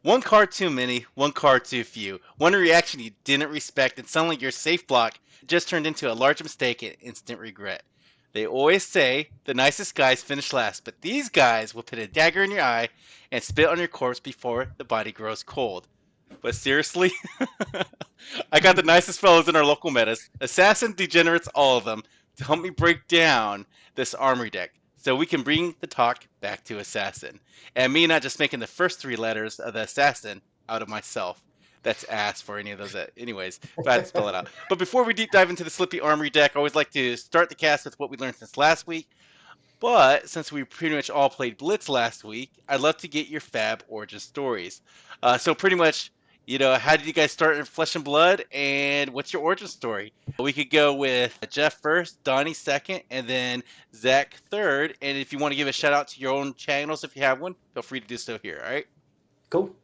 One card too many, one card too few. One reaction you didn't respect, and suddenly your safe block just turned into a large mistake and instant regret. They always say the nicest guys finish last, but these guys will put a dagger in your eye and spit on your corpse before the body grows cold. But seriously, I got the nicest fellows in our local metas, Assassin, Degenerates, all of them, to help me break down this armory deck so we can bring the talk back to Assassin. And me not just making the first three letters of the Assassin out of myself. That's ass for any of those. Anyways, if I had to spell it out. But before we deep dive into the Slippy Armory deck, I always like to start the cast with what we learned since last week. But since we pretty much all played Blitz last week, I'd love to get your Fab origin stories. So pretty much, how did you guys start in Flesh and Blood, and what's your origin story? We could go with Jeff first, Donnie second, and then Zack third. And if you want to give a shout out to your own channels, if you have one, feel free to do so here. All right? Cool.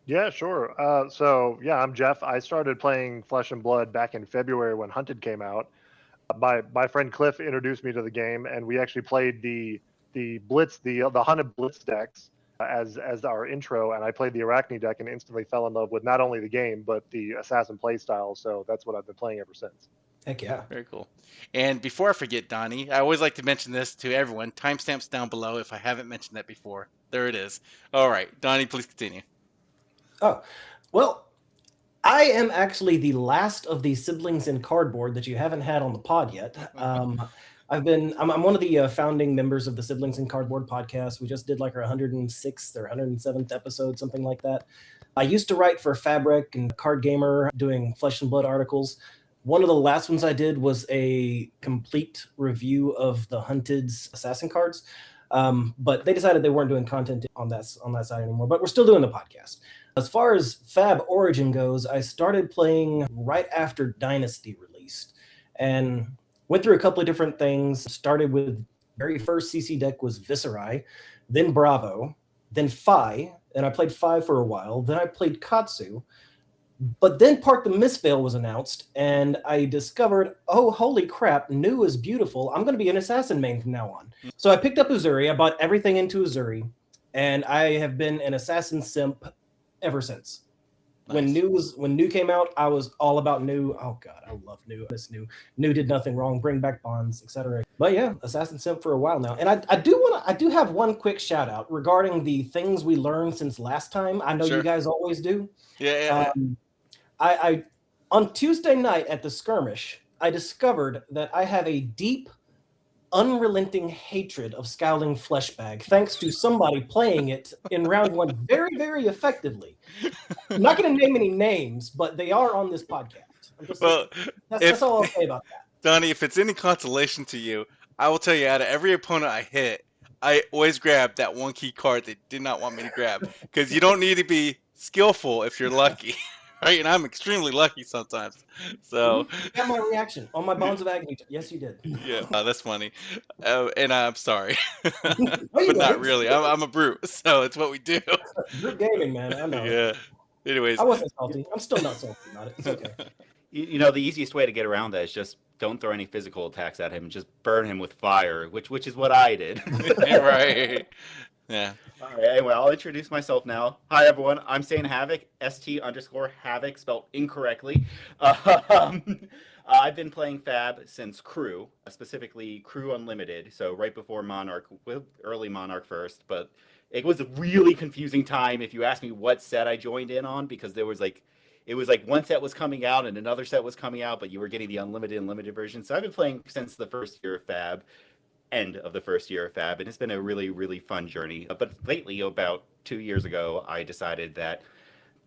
Yeah, sure. I'm Jeff. I started playing Flesh and Blood back in February when Hunted came out. My friend Cliff introduced me to the game, and we actually played the Blitz, the Hunted Blitz decks as our intro, and I played the Arakni deck and instantly fell in love with not only the game but the Assassin playstyle. So that's what I've been playing ever since. Heck yeah. Very cool. And before I forget, Donnie, I always like to mention this to everyone. Timestamps down below if I haven't mentioned that before. There it is. All right, Donnie, please continue. Oh, well, I am actually the last of the siblings in cardboard that you haven't had on the pod yet. I'm one of the founding members of the Siblings in Cardboard podcast. We just did like our 106th or 107th episode, something like that. I used to write for Fabric and Card Gamer doing Flesh and Blood articles. One of the last ones I did was a complete review of the Hunted's Assassin cards. But they decided they weren't doing content on that side anymore, but we're still doing the podcast. As far as Fab Origin goes, I started playing right after Dynasty released and went through a couple of different things. Started with very first CC deck was Viserai, then Bravo, then Phi, and I played Phi for a while. Then I played Katsu. But then Part the Mistveil was announced, and I discovered, oh, holy crap, new is beautiful. I'm going to be an Assassin main from now on. So I picked up Uzuri. I bought everything into Uzuri, and I have been an Assassin simp ever since. Nice. When new came out, I was all about new. Oh god, I love new. This new did nothing wrong. Bring back bonds, etc. But yeah, Assassin simp for a while now. And I do have one quick shout out regarding the things we learned since last time. I know you guys always do. Yeah. I on Tuesday night at the skirmish, I discovered that I have a deep, unrelenting hatred of Scowling Fleshbag, thanks to somebody playing it in round one very, very effectively. I'm not going to name any names, but they are on this podcast. That's all I'll say about that. Donnie, if it's any consolation to you, I will tell you, out of every opponent I hit, I always grab that one key card they did not want me to grab, because you don't need to be skillful if you're lucky. Right, and I'm extremely lucky sometimes. So you got my reaction on my Bonds of Agony. Yes, you did. Yeah, that's funny, and I'm sorry, but not really. I'm a brute, so it's what we do. Brute gaming, man. I know. Yeah. Anyways, I wasn't salty. I'm still not salty about it. It's okay. The easiest way to get around that is just don't throw any physical attacks at him. Just burn him with fire, which is what I did. Right. Yeah. All right, anyway, I'll introduce myself now. Hi, everyone. I'm Stain Havoc, ST_Havoc, spelled incorrectly. I've been playing Fab since Crew, specifically Crew Unlimited, so right before Monarch, early Monarch first, but it was a really confusing time if you ask me what set I joined in on, because it was like one set was coming out and another set was coming out, but you were getting the unlimited version. So I've been playing since the first year of Fab. End of the first year of Fab, and it's been a really, really fun journey. But lately, about 2 years ago, I decided that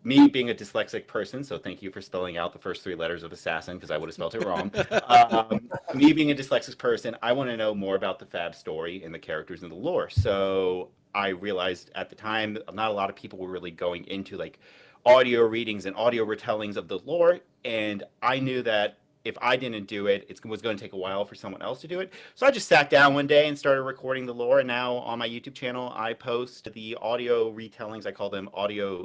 me being a dyslexic person, so thank you for spelling out the first three letters of Assassin, because I would have spelled it wrong. Me being a dyslexic person, I want to know more about the Fab story and the characters and the lore. So I realized at the time, not a lot of people were really going into like audio readings and audio retellings of the lore, and I knew that if I didn't do it, it was going to take a while for someone else to do it. So I just sat down one day and started recording the lore. And now on my YouTube channel, I post the audio retellings. I call them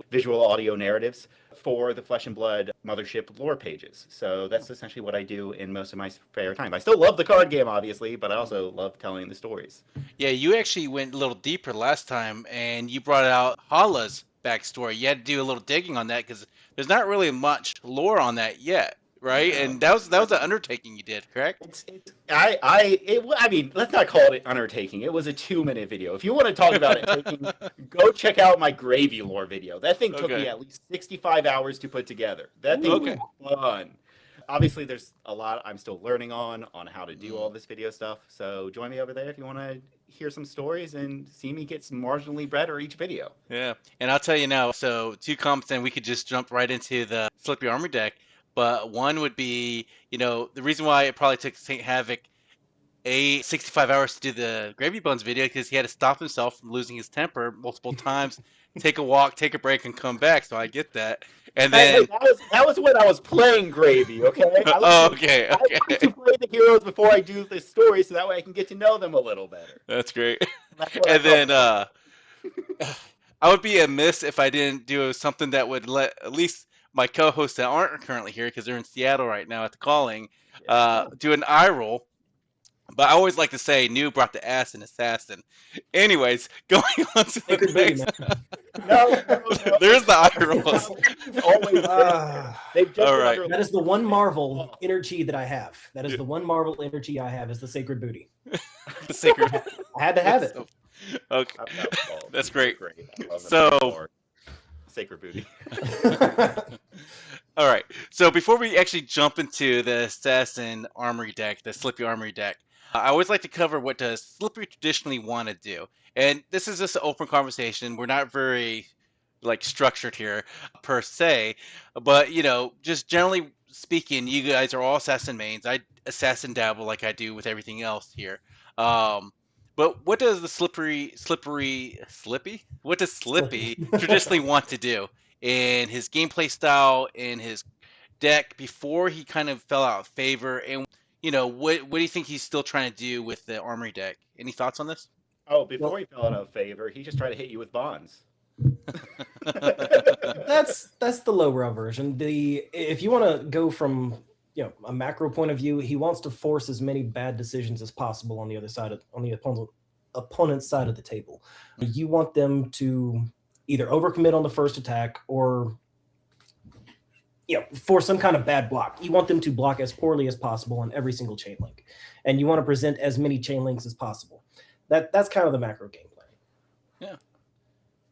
visual audio narratives for the Flesh and Blood Mothership lore pages. So that's essentially what I do in most of my spare time. I still love the card game, obviously, but I also love telling the stories. Yeah, you actually went a little deeper last time, and you brought out Hala's backstory. You had to do a little digging on that because there's not really much lore on that yet, right? No. And that was an undertaking you did, correct? I mean, let's not call it an undertaking. It was a 2-minute video. If you want to talk about it taking, go check out my gravy lore video. That thing took me at least 65 hours to put together. That thing was fun. Obviously, there's a lot I'm still learning on how to do all this video stuff. So join me over there if you want to hear some stories and see me get marginally better each video. Yeah, and I'll tell you now. So 2 comments, and we could just jump right into the Slippy Armory deck. But one would be, the reason why it probably took St. Havoc 65 hours to do the Gravy Bones video because he had to stop himself from losing his temper multiple times, take a walk, take a break, and come back. So I get that. And then that was when I was playing Gravy. Okay. Okay. I like to play the heroes before I do the story, so that way I can get to know them a little better. That's great. And then I would be amiss if I didn't do something that would let at least my co-hosts that aren't currently here because they're in Seattle right now at the calling do an eye roll. But I always like to say, "New brought the ass in Assassin." Anyways, going on to the next. No. There's the eye rolls. All right. That is the one Marvel energy that I have. That is the one Marvel energy I have is the Sacred Booty. The Sacred. I had to have it. Okay, that's great. So, Sacred Booty. All right. So before we actually jump into the Assassin Armory deck, the Slippy Armory deck, I always like to cover what does Slippy traditionally want to do. And this is just an open conversation. We're not very structured here per se, but just generally speaking, you guys are all Assassin mains. I Assassin dabble like I do with everything else here. But what does the Slippy traditionally want to do in his gameplay style, in his deck before he kind of fell out of favor? And, what do you think he's still trying to do with the Armory deck? Any thoughts on this? Oh, before he fell out of favor, he just tried to hit you with bonds. That's the lowbrow version. If you want to go from a macro point of view, he wants to force as many bad decisions as possible on the other side on the opponent's side of the table. You want them to either overcommit on the first attack or for some kind of bad block. You want them to block as poorly as possible on every single chain link, and you want to present as many chain links as possible. That's kind of the macro game plan.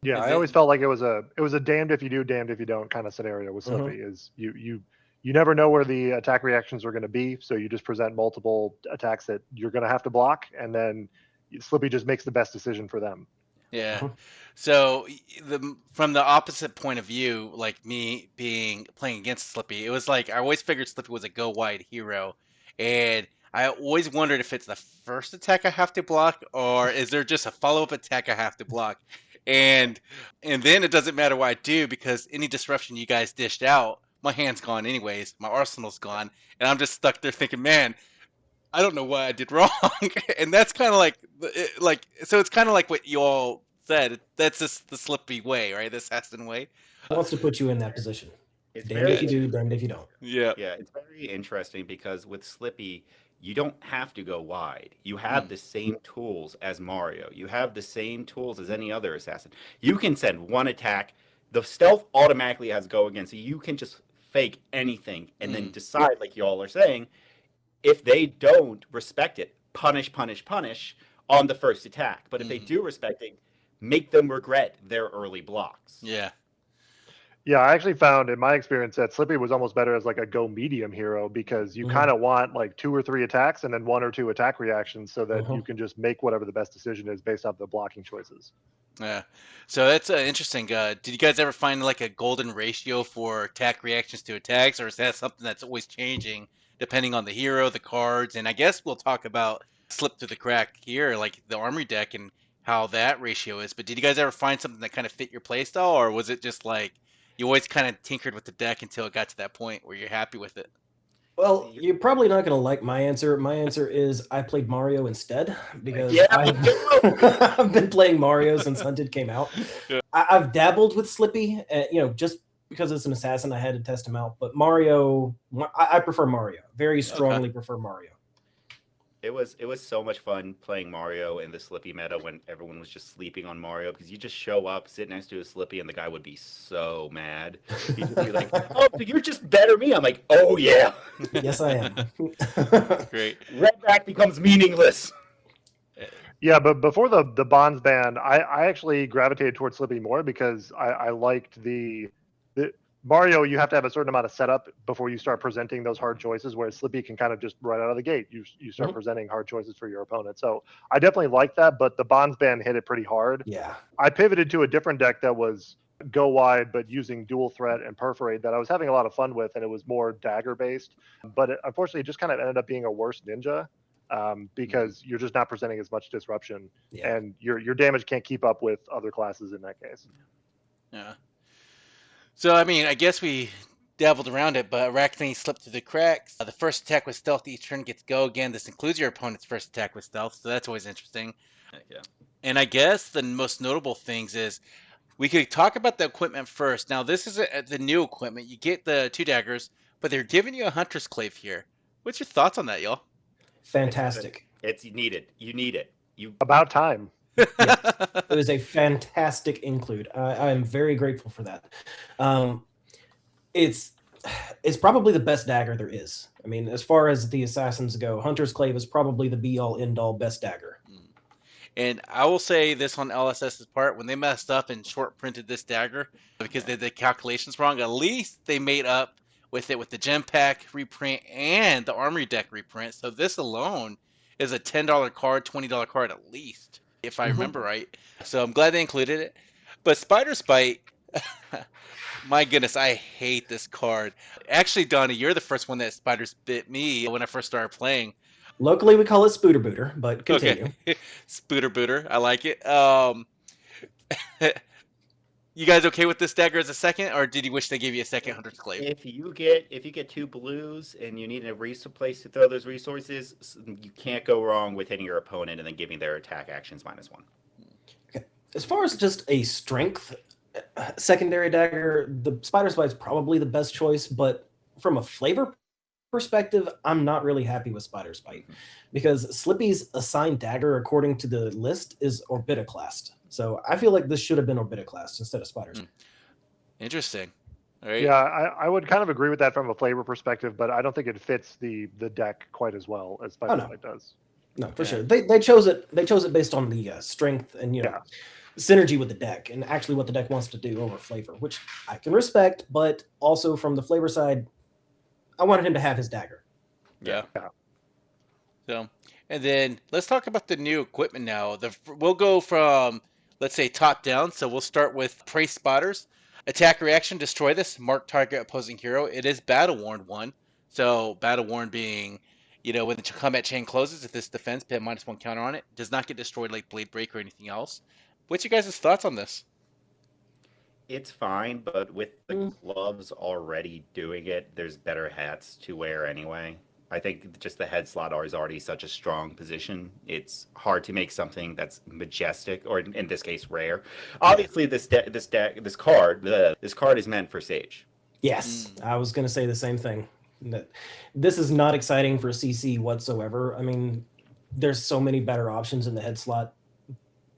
Yeah, I always felt like it was a damned if you do, damned if you don't kind of scenario with Slippy. Is you never know where the attack reactions are going to be, so you just present multiple attacks that you're going to have to block, and then Slippy just makes the best decision for them. Yeah. So from the opposite point of view, like me playing against Slippy, it was like I always figured Slippy was a go wide hero, and I always wondered if it's the first attack I have to block, or is there just a follow-up attack I have to block? And then it doesn't matter what I do because any disruption you guys dished out, my hand's gone anyways, my arsenal's gone, and I'm just stuck there thinking, man, I don't know what I did wrong. And that's kind of so it's kind of like what you all said. That's just the Slippy way, right? The Assassin way. He wants to put you in that position. It's Damned if you do, damned if you don't. Yeah. Yeah, it's very interesting because with Slippy, you don't have to go wide. You have the same tools as Mario. You have the same tools as any other assassin. You can send one attack. The stealth automatically has go again, so you can just fake anything and then decide, like y'all are saying, if they don't respect it, punish on the first attack. But if they do respect it, make them regret their early blocks. Yeah. Yeah, I actually found in my experience that Slippy was almost better as like a go medium hero because you kind of want like 2 or 3 attacks and then 1 or 2 attack reactions so that you can just make whatever the best decision is based off the blocking choices. Yeah. So that's interesting. Did you guys ever find like a golden ratio for attack reactions to attacks, or is that something that's always changing depending on the hero, the cards? And I guess we'll talk about Slip Through the Crack here, like the Armory deck and how that ratio is. But did you guys ever find something that kind of fit your playstyle, or was it just like you always kind of tinkered with the deck until it got to that point where you're happy with it? Well, you're probably not going to like my answer. My answer is I played Mario instead because I've been playing Mario since Hunted came out. Yeah. I've dabbled with Slippy, just because it's an assassin, I had to test him out. But Mario, I prefer Mario. Very strongly prefer Mario. It was so much fun playing Mario in the Slippy meta when everyone was just sleeping on Mario, because you just show up, sit next to a Slippy, and the guy would be so mad. He'd just be like, "Oh, so you're just better than me." I'm like, "Oh yeah." Yes, I am. Great. Redback becomes meaningless. Yeah, but before the bonds ban, I actually gravitated towards Slippy more because I liked the Mario. You have to have a certain amount of setup before you start presenting those hard choices, whereas Slippy can kind of just right out of the gate you start presenting hard choices for your opponent. So I definitely like that, but the bonds ban hit it pretty hard. Yeah. I pivoted to a different deck that was go wide but using dual threat and perforate that I was having a lot of fun with, and it was more dagger based, but unfortunately it just kind of ended up being a worse ninja. Because you're just not presenting as much disruption, and your damage can't keep up with other classes in that case. Yeah. So, I mean, I guess we dabbled around it, but Arakni slipped through the cracks. The first attack with stealth each turn gets go again. This includes your opponent's first attack with stealth, so that's always interesting. Yeah. And I guess the most notable things is we could talk about the equipment first. Now, this is the new equipment. You get the 2 daggers, but they're giving you a hunter's clave here. What's your thoughts on that, y'all? Fantastic. It's needed. You need it. About time. It was a fantastic include. I am very grateful for that. It's probably the best dagger there is. I mean, as far as the assassins go, Hunter's Clave is probably the be-all, end-all best dagger. And I will say this on LSS's part, when they messed up and short printed this dagger because they did the calculations wrong, at least they made up with it with the gem pack reprint and the armory deck reprint. So this alone is a $10 card, $20 card at least, if I remember right. So I'm glad they included it. But Spider's Bite, my goodness, I hate this card. Actually, Donnie, you're the first one that Spiders bit me when I first started playing. Locally, we call it Spooter Booter, but continue. Okay. Spooter Booter, I like it. You guys okay with this dagger as a second, or did you wish they gave you a second Hunter's Clave? If you get 2 blues and you need a place to throw those resources, you can't go wrong with hitting your opponent and then giving their attack actions -1. Okay. As far as just a strength secondary dagger, the Spider's Bite is probably the best choice, but from a flavor perspective, I'm not really happy with Spider's Bite because Slippy's assigned dagger, according to the list, is Orbitoclast. So I feel like this should have been Orbitoclast instead of Spider's Bite. Interesting. All right. Yeah, I would kind of agree with that from a flavor perspective, but I don't think it fits the deck quite as well as Spider's Bite does. No, for sure. They chose it. They chose it based on the strength and synergy with the deck, and actually what the deck wants to do over flavor, which I can respect. But also from the flavor side, I wanted him to have his dagger. Yeah. So, and then let's talk about the new equipment now. We'll go from, let's say, top down. So we'll start with Prey Spotters. Attack reaction, destroy this. Mark target opposing hero. It is battle worn 1. So battle worn being, when the combat chain closes, if this defense, put -1 counter on it. Does not get destroyed like Blade Break or anything else. What's your guys' thoughts on this? It's fine, but with the gloves already doing it, there's better hats to wear anyway. I think just the head slot is already such a strong position. It's hard to make something that's majestic, or in this case, rare. Obviously, this card is meant for Sage. Yes, I was going to say the same thing. This is not exciting for CC whatsoever. I mean, there's so many better options in the head slot.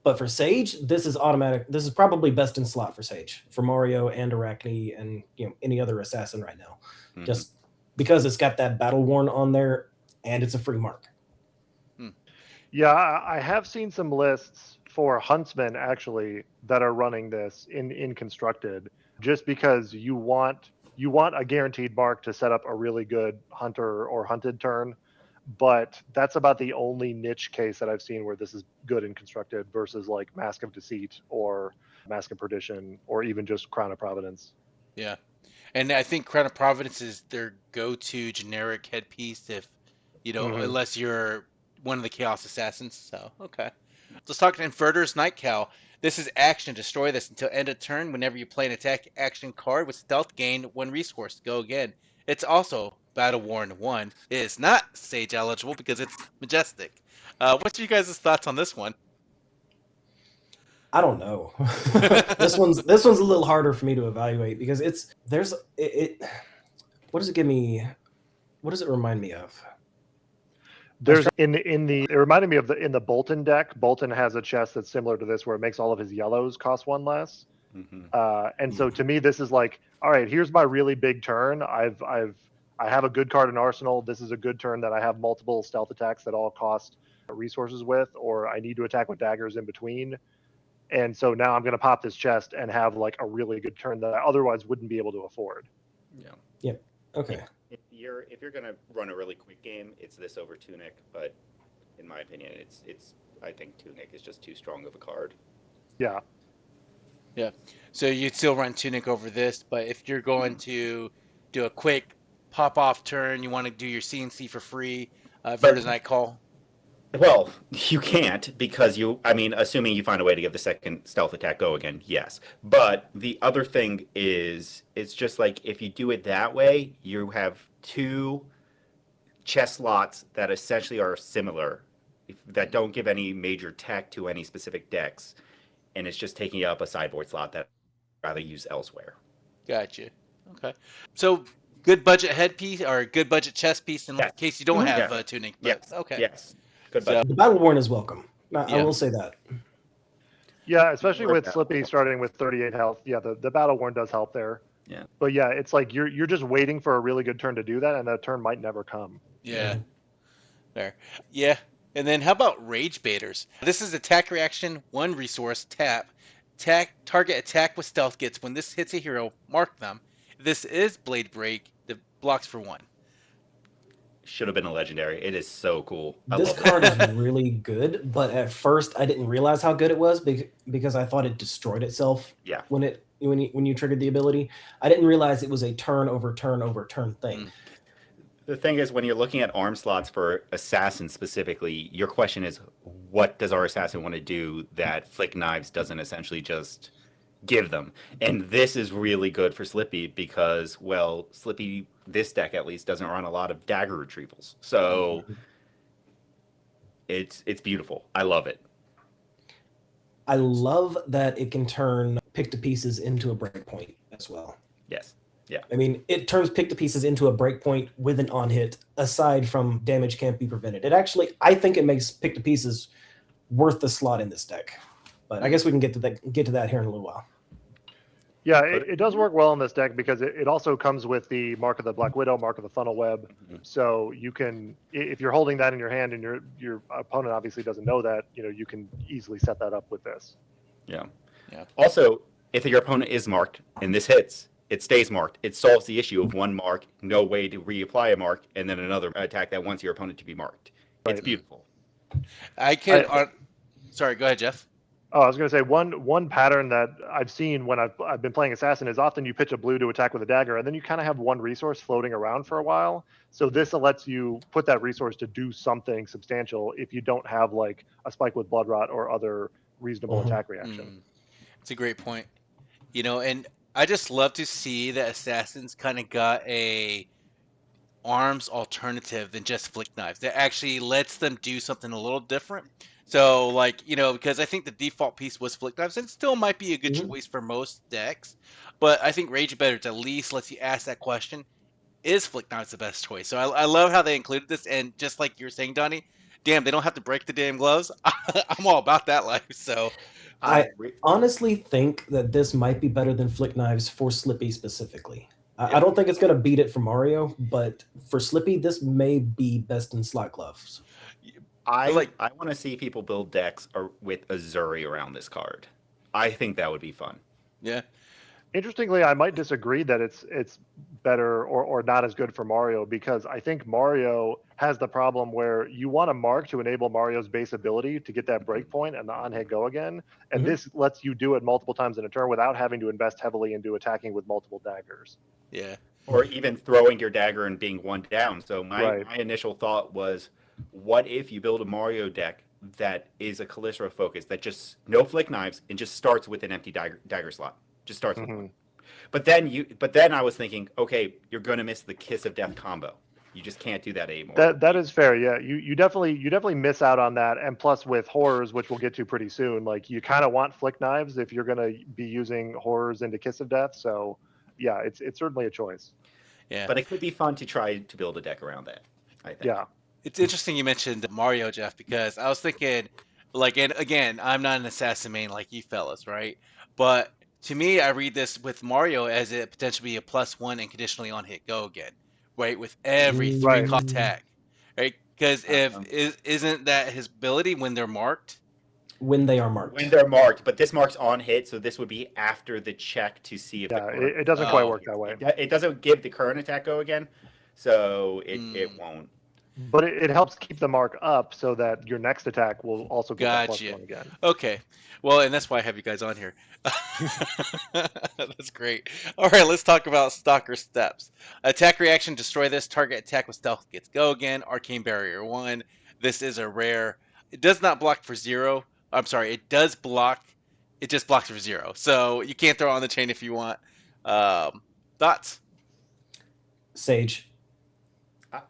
But for Sage, this is automatic. This is probably best in slot for Sage, for Mario and Arakni and any other assassin right now. Just because it's got that battle worn on there and it's a free mark. Yeah, I have seen some lists for Huntsmen actually that are running this in constructed, just because you want a guaranteed mark to set up a really good hunter or hunted turn. But that's about the only niche case that I've seen where this is good and constructed versus like Mask of Deceit or Mask of Perdition or even just Crown of Providence. Yeah. And I think Crown of Providence is their go-to generic headpiece if, unless you're one of the Chaos Assassins. So, okay. Let's talk Inverter's Night Cow. This is action. Destroy this until end of turn. Whenever you play an attack action card with stealth, gain 1 resource. Go again. It's also battle worn 1. It is not Sage eligible because it's majestic. What's your guys' thoughts on this one? I don't know. This one's a little harder for me to evaluate because what does it give me? What does it remind me of? There's in the it reminded me of in the Bolton deck. Bolton has a chest that's similar to this where it makes all of his yellows cost 1 less. And so to me, this is like, all right, here's my really big turn. I have a good card in Arsenal. This is a good turn that I have multiple stealth attacks that all cost resources with, or I need to attack with daggers in between. And so now I'm going to pop this chest and have like a really good turn that I otherwise wouldn't be able to afford. Yeah. Yep. Okay. If you're gonna run a really quick game, it's this over Tunic. But in my opinion, it's I think Tunic is just too strong of a card. Yeah. Yeah. So you'd still run Tunic over this, but if you're going to do a quick pop-off turn, you want to do your CNC for free, Verda's Night Call. Well, you can't because assuming you find a way to give the second stealth attack go again, yes. But the other thing is, it's just like if you do it that way, you have 2 chest slots that essentially are similar, that don't give any major tech to any specific decks, and it's just taking up a sideboard slot that I'd rather use elsewhere. Gotcha. Okay. So good budget headpiece or good budget chest piece in case you don't have Tunic. Yes. Okay. Yes. Good budget. The Battle Worn is welcome. I will say that. Yeah, especially with Slippy starting with 38 health. Yeah, the Battle Worn does help there. Yeah. But yeah, it's like you're just waiting for a really good turn to do that, and that turn might never come. Yeah. There. Yeah. And then how about Rage Baiters? This is attack reaction, 1 resource, tap. Target attack with stealth gets when this hits a hero, mark them. This is Blade Break, the blocks for 1. Should have been a legendary. It is so cool. This card is really good, but at first I didn't realize how good it was because I thought it destroyed itself. Yeah. When you triggered the ability, I didn't realize it was a turn over turn over turn thing. The thing is, when you're looking at arm slots for Assassin specifically, your question is, what does our Assassin want to do that Flick Knives doesn't essentially just give them? And this is really good for Slippy because, well, Slippy, this deck at least, doesn't run a lot of dagger retrievals. So it's beautiful. I love it. I love that it can turn pick to pieces into a breakpoint as well. Yes. Yeah. I mean, it turns pick to pieces into a breakpoint with an on hit, aside from damage can't be prevented. It actually, I think it makes pick to pieces worth the slot in this deck. But I guess we can get to that here in a little while. Yeah, it does work well in this deck because it also comes with the Mark of the Black Widow, Mark of the Funnel Web. So you can, if you're holding that in your hand and your opponent obviously doesn't know that, you can easily set that up with this. Yeah. Also, if your opponent is marked and this hits, it stays marked. It solves the issue of 1 mark, no way to reapply a mark, and then another attack that wants your opponent to be marked. It's beautiful. Sorry, go ahead, Jeff. Oh, I was going to say one pattern that I've seen when I've been playing Assassin is often you pitch a blue to attack with a dagger, and then you kind of have 1 resource floating around for a while. So this lets you put that resource to do something substantial if you don't have like a spike with blood rot or other reasonable attack reaction. It's a great point. And I just love to see that Assassins kind of got a arms alternative than just Flick Knives. That actually lets them do something a little different. So, because I think the default piece was Flick Knives, and it still might be a good choice for most decks. But I think Rage Baiters at least lets you ask that question, is Flick Knives the best choice? So I love how they included this, and just like you were saying, Donnie, damn, they don't have to break the damn gloves. I'm all about that life, so... I honestly think that this might be better than Flick Knives for Slippy specifically. I don't think it's going to beat it for Mario, but for Slippy, this may be best in slot gloves. I want to see people build decks with Azuri around this card. I think that would be fun. Yeah. Interestingly, I might disagree that it's better or not as good for Mario because I think Mario has the problem where you want a mark to enable Mario's base ability to get that breakpoint and the on-hit go again. And this lets you do it multiple times in a turn without having to invest heavily into attacking with multiple daggers. Yeah. Or even throwing your dagger and being 1 down. So my initial thought was, what if you build a Mario deck that is a Calypso focus that just no Flick Knives and just starts with an empty dagger slot? Just starts with one. But then I was thinking, okay, you're gonna miss the Kiss of Death combo. You just can't do that anymore. That is fair. Yeah, you definitely miss out on that. And plus with horrors, which we'll get to pretty soon, like you kind of want Flick Knives if you're gonna be using horrors into Kiss of Death. So yeah, it's certainly a choice. Yeah. But it could be fun to try to build a deck around that, I think. Yeah. It's interesting you mentioned Mario, Jeff, because I was thinking, like, and again, I'm not an assassin main like you fellas, right? But to me, I read this with Mario as it potentially be a +1 and conditionally on hit go again, right? With every three Right. cost attack, right? Because if Um, isn't that his ability when they're marked? When they are marked. when they're marked, but this marks on hit, so this would be after the check to see if the Yeah, current it doesn't quite Oh. work that way. It doesn't give the current attack go again, so it won't. But it helps keep the mark up so that your next attack will also get that Gotcha. +1 again. Okay. Well, and that's why I have you guys on here. That's great. All right, let's talk about Stalker Steps. Attack reaction, destroy this. Target attack with stealth gets go again. Arcane Barrier 1. This is a rare. It does not block for 0. I'm sorry, it does block. It just blocks for 0. So you can't throw it on the chain if you want. Thoughts? Sage.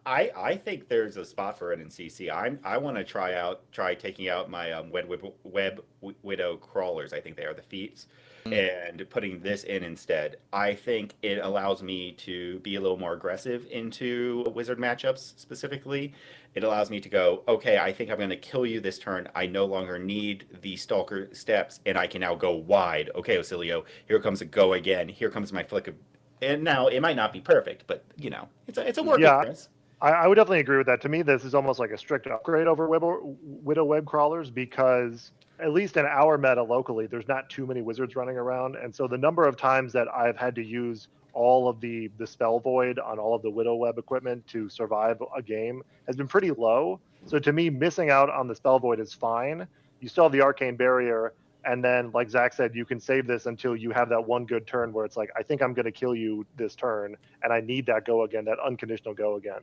I think there's a spot for it in CC. I want to try taking out my web widow crawlers. I think they are the feats, and putting this in instead. I think it allows me to be a little more aggressive into wizard matchups specifically. It allows me to go, okay, I think I'm going to kill you this turn. I no longer need the Stalker Steps, and I can now go wide. Okay, Ocilio, here comes a go again. Here comes my flick of. And now it might not be perfect, but it's a work in progress. I would definitely agree with that. To me, this is almost like a strict upgrade over Widow Web Crawlers because, at least in our meta locally, there's not too many wizards running around. And so the number of times that I've had to use all of the spell void on all of the Widow Web equipment to survive a game has been pretty low. So to me, missing out on the spell void is fine. You still have the Arcane Barrier. And then, like Zack said, you can save this until you have that one good turn where it's like, I think I'm going to kill you this turn, and I need that go again, that unconditional go again.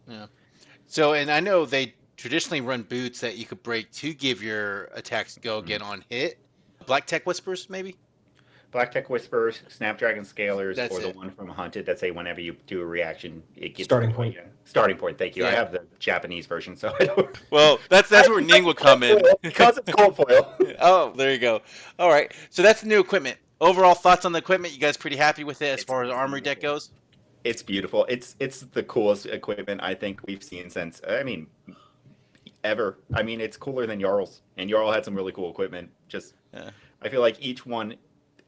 Yeah. So, and I know they traditionally run boots that you could break to give your attacks go again on hit. Black Tech Whispers, maybe? Black Tech Whispers, Snapdragon Scalers, That's or the it. one from Hunted that say whenever you do a reaction, it gets Starting point. Starting point. Thank you. I Yeah. have the Japanese version, so I don't. Well, that's where Ning will come in. Because it's cold foil. Oh, there you go. All right. So that's the new equipment. Overall thoughts on the equipment? You guys pretty happy with it as far as Armory Deck goes? It's beautiful. It's the coolest equipment I think we've seen since ever. I mean, it's cooler than Jarl's, and Jarl had some really cool equipment. I feel like each one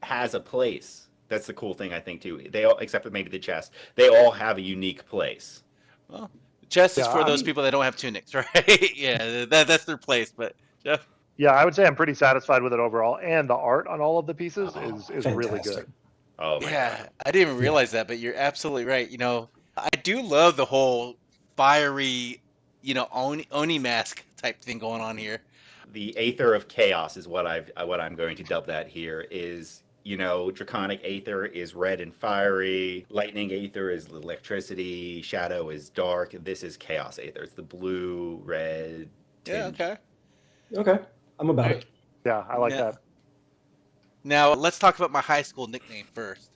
has a place. That's the cool thing I think too. They all, except for maybe the chest, they all have a unique place. Well, the chest is for those people that don't have tunics, right? Yeah, that's their place. But Jeff? Yeah, I would say I'm pretty satisfied with it overall, and the art on all of the pieces is really fantastic. good. Oh my Yeah, God. I didn't even realize that, but you're absolutely right. You know, I do love the whole fiery, Oni mask type thing going on here. The Aether of Chaos is what I'm going to dub that here. Is Draconic Aether is red and fiery. Lightning Aether is electricity. Shadow is dark. This is Chaos Aether. It's the blue, red. Yeah, tinge. okay. Okay. I'm about it. Yeah, I like Yeah. that. Now let's talk about my high school nickname first.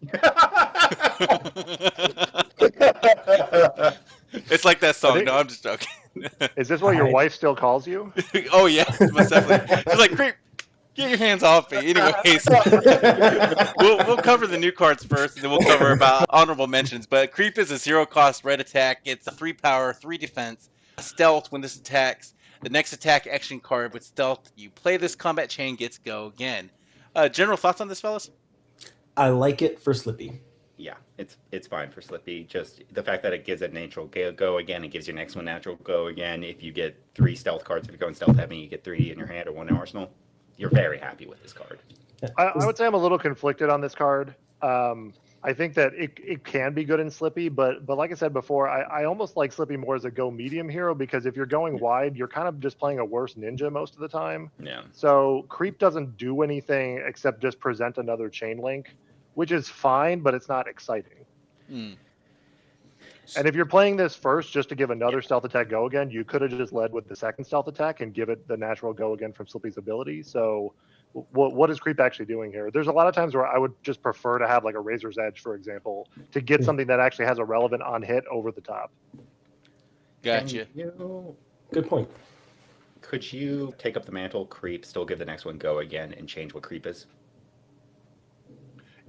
It's like that song. No, I'm just joking. Is this what your I- wife still calls you? Oh yeah, most definitely. It's like creep. Get your hands off me. Anyways, we'll cover the new cards first, and then we'll cover about honorable mentions. But creep is a 0-cost red attack. It's a 3 power, 3 defense, stealth. When this attacks, the next attack action card with stealth you play this combat chain gets go again. General thoughts on this, fellas? I like it for Slippy. Yeah, it's fine for Slippy. Just the fact that it gives a natural go again, it gives your next one natural go again. If you get 3 stealth cards, if you're going stealth heavy, you get 3 in your hand or 1 in arsenal. You're very happy with this card. I would say I'm a little conflicted on this card. I think that it can be good in Slippy, but like I said before, I almost like Slippy more as a go medium hero because if you're going wide, you're kind of just playing a worse ninja most of the time. Yeah. So creep doesn't do anything except just present another chain link, which is fine, but it's not exciting. Hmm. And if you're playing this first just to give another stealth attack go again, you could have just led with the second stealth attack and give it the natural go again from Slippy's ability. So what is creep actually doing here? There's a lot of times where I would just prefer to have like a Razor's Edge, for example, to get something that actually has a relevant on hit over the top. Gotcha. Good point. Could you take up the mantle, creep, still give the next one go again, and change what creep is?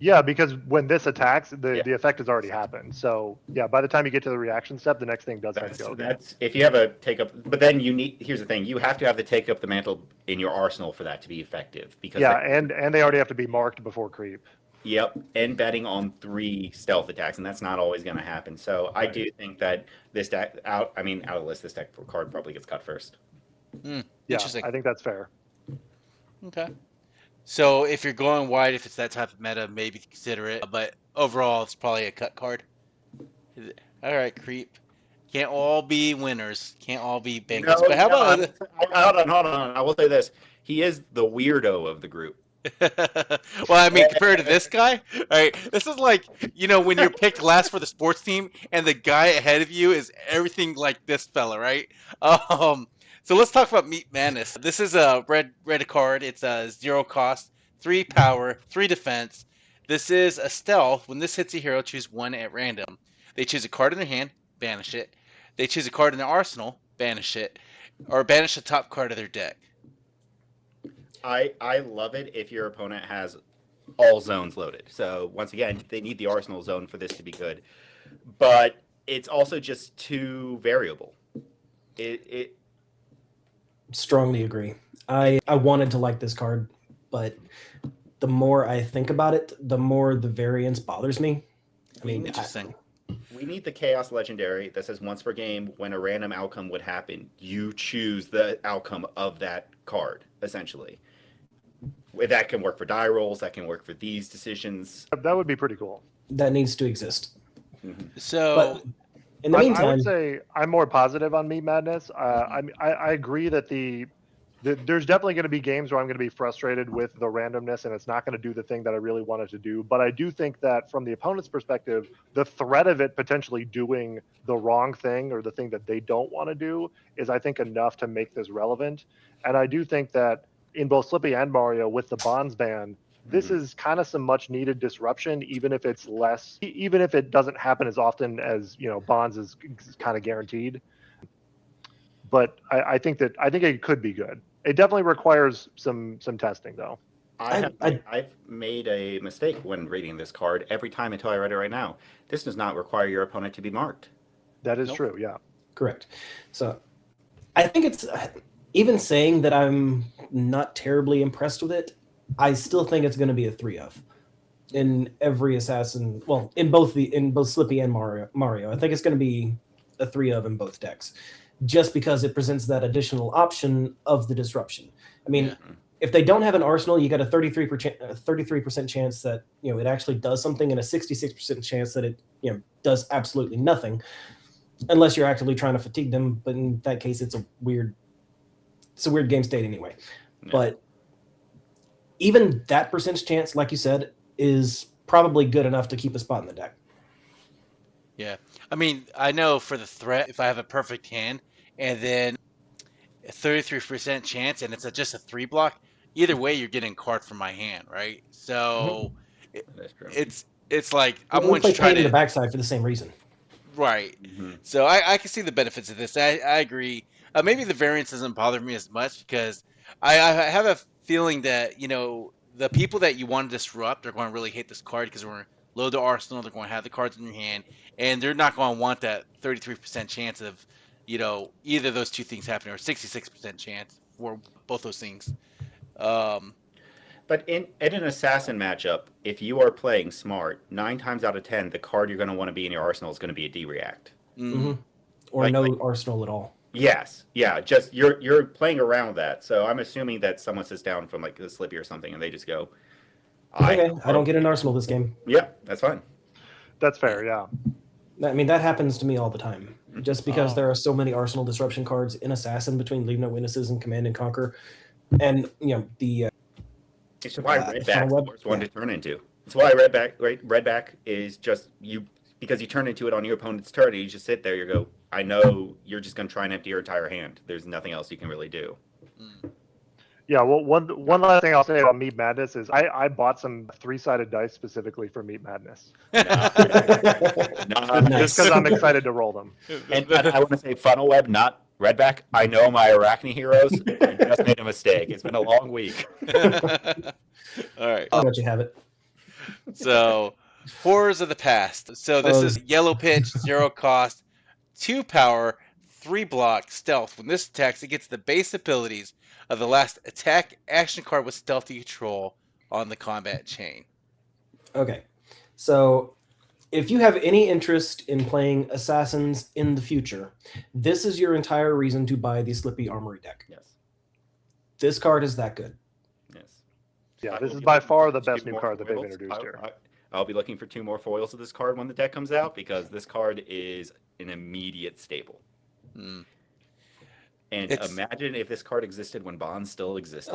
Yeah, because when this attacks, the Yeah. the effect has already happened. So yeah, by the time you get to the reaction step, the next thing does have to go. That's if you have a take up, but then you need. Here's the thing: you have to have the take up the mantle in your arsenal for that to be effective. Because Yeah, and they already have to be marked before creep. Yep, and betting on 3 stealth attacks, and that's not always going to happen. So I do think that this deck out of list, this deck card probably gets cut first. Yeah, Interesting. I think that's fair. Okay. So if you're going wide, if it's that type of meta, maybe consider it. But overall, it's probably a cut card. All right, creep. Can't all be winners. Can't all be bangers. But how about hold on. I will say this: he is the weirdo of the group. well, I mean, compared to this guy, all right, this is like, when you're picked last for the sports team and the guy ahead of you is everything like this fella, right? So let's talk about Meat Madness. This is a red card. It's a 0 cost, 3 power, 3 defense. This is a stealth. When this hits a hero, choose 1 at random. They choose a card in their hand, banish it. They choose a card in their arsenal, banish it, or banish the top card of their deck. I love it if your opponent has all zones loaded. So once again, they need the arsenal zone for this to be good. But it's also just too variable. It Strongly agree. I wanted to like this card, but the more I think about it, the more the variance bothers me. I mean, Interesting. We need the Chaos Legendary that says once per game, when a random outcome would happen, you choose the outcome of that card, essentially. That can work for die rolls, that can work for these decisions. That would be pretty cool. that needs to exist. So, But in the I meantime, would say I'm more positive on Meat Madness. I agree that there's definitely going to be games where I'm going to be frustrated with the randomness and it's not going to do the thing that I really wanted to do. But I do think that from the opponent's perspective, the threat of it potentially doing the wrong thing or the thing that they don't want to do is, I think, enough to make this relevant. And I do think that in both Slippy and Mario with the Bonds ban, this is kind of some much needed disruption, even if it's less, even if it doesn't happen as often as, Bonds is kind of guaranteed. But I think it could be good. It definitely requires some testing, though. I've made a mistake when reading this card every time until I read it right now. This does not require your opponent to be marked. That is Nope. true, yeah. correct. So I think it's even saying that I'm not terribly impressed with it. I still think it's going to be a 3 of in every assassin. Well, in both Slippy and Mario. I think it's going to be a 3 of in both decks, just because it presents that additional option of the disruption. I mean, if they don't have an arsenal, you got a 33% chance that it actually does something, and a 66% chance that it does absolutely nothing, unless you're actively trying to fatigue them. But in that case, it's a weird game state anyway. Yeah. But even that percentage chance, like you said, is probably good enough to keep a spot in the deck. yeah. I mean, I know for the threat, if I have a perfect hand and then a 33% chance and it's just a 3 block, either way, you're getting a card from my hand, right? So That's true. it's like I'm We going play to try pain in the to backside for the same reason. right. Mm-hmm. So I can see the benefits of this. I agree. Maybe the variance doesn't bother me as much because I have a feeling that the people that you want to disrupt are going to really hate this card because we're going to load the arsenal. They're going to have the cards in your hand, and they're not going to want that 33% chance of either of those two things happening, or 66% chance for both those things. But in an assassin matchup, if you are playing smart, 9 times out of 10, the card you're going to want to be in your arsenal is going to be a D-react. Or no arsenal at all. Yes, yeah, just you're playing around that. So I'm assuming that someone sits down from like the Slippy or something, and they just go, Okay, I don't get an arsenal this game. Yeah, that's fine. That's fair, yeah. I mean, that happens to me all the time. Just because there are so many arsenal disruption cards in Assassin between Leave No Witnesses and Command and Conquer, and the It's why Redback's the Funnel Web, worst one to turn into. It's why Redback is just because you turn into it on your opponent's turn, and you just sit there. You go, I know you're just going to try and empty your entire hand. There's nothing else you can really do. Yeah, well, one last thing I'll say about Meat Madness is I bought some 3-sided dice specifically for Meat Madness. Just because I'm excited to roll them. And I want to say Funnel Web, not Redback. I know my Arakni heroes. I just made a mistake. It's been a long week. All right. I'll let you have it. So, horrors of the past. So this is yellow pitch, 0 cost, 2 power, 3 block, stealth. When this attacks, it gets the base abilities of the last attack action card with stealthy control on the combat chain. Okay, so if you have any interest in playing assassins in the future, this is your entire reason to buy the Slippy Armory deck. Yes. This card is that good. Yes. Yeah, I this will is be by looking far for the best 2 new more card that they've foils. introduced here. I'll be looking for 2 more foils of this card when the deck comes out because this card is an immediate staple. Mm. And imagine if this card existed when Bonds still existed.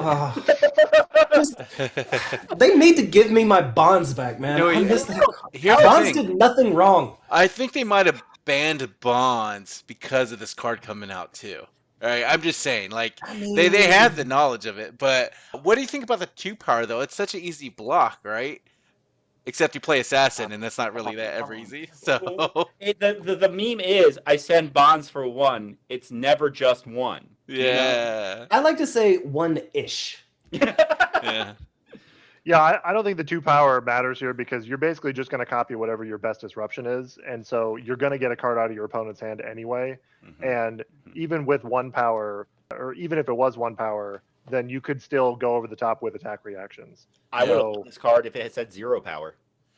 They need to give me my bonds back, man. No, I miss that. Here's the Bonds thing. did nothing wrong. I think they might have banned Bonds because of this card coming out too. All right, I'm just saying, like I mean, they had the knowledge of it, but what do you think about the 2 power though? It's such an easy block, right? Except you play Assassin, and that's not really that ever easy. So The meme is I send Bonds for 1. It's never just 1. yeah, I like to say one-ish. yeah. Yeah, I don't think the 2 power matters here because you're basically just going to copy whatever your best disruption is. And so you're going to get a card out of your opponent's hand anyway. Mm-hmm. And even with 1 power, or even if it was 1 power, then you could still go over the top with attack reactions. I would have won this card if it had said 0 power.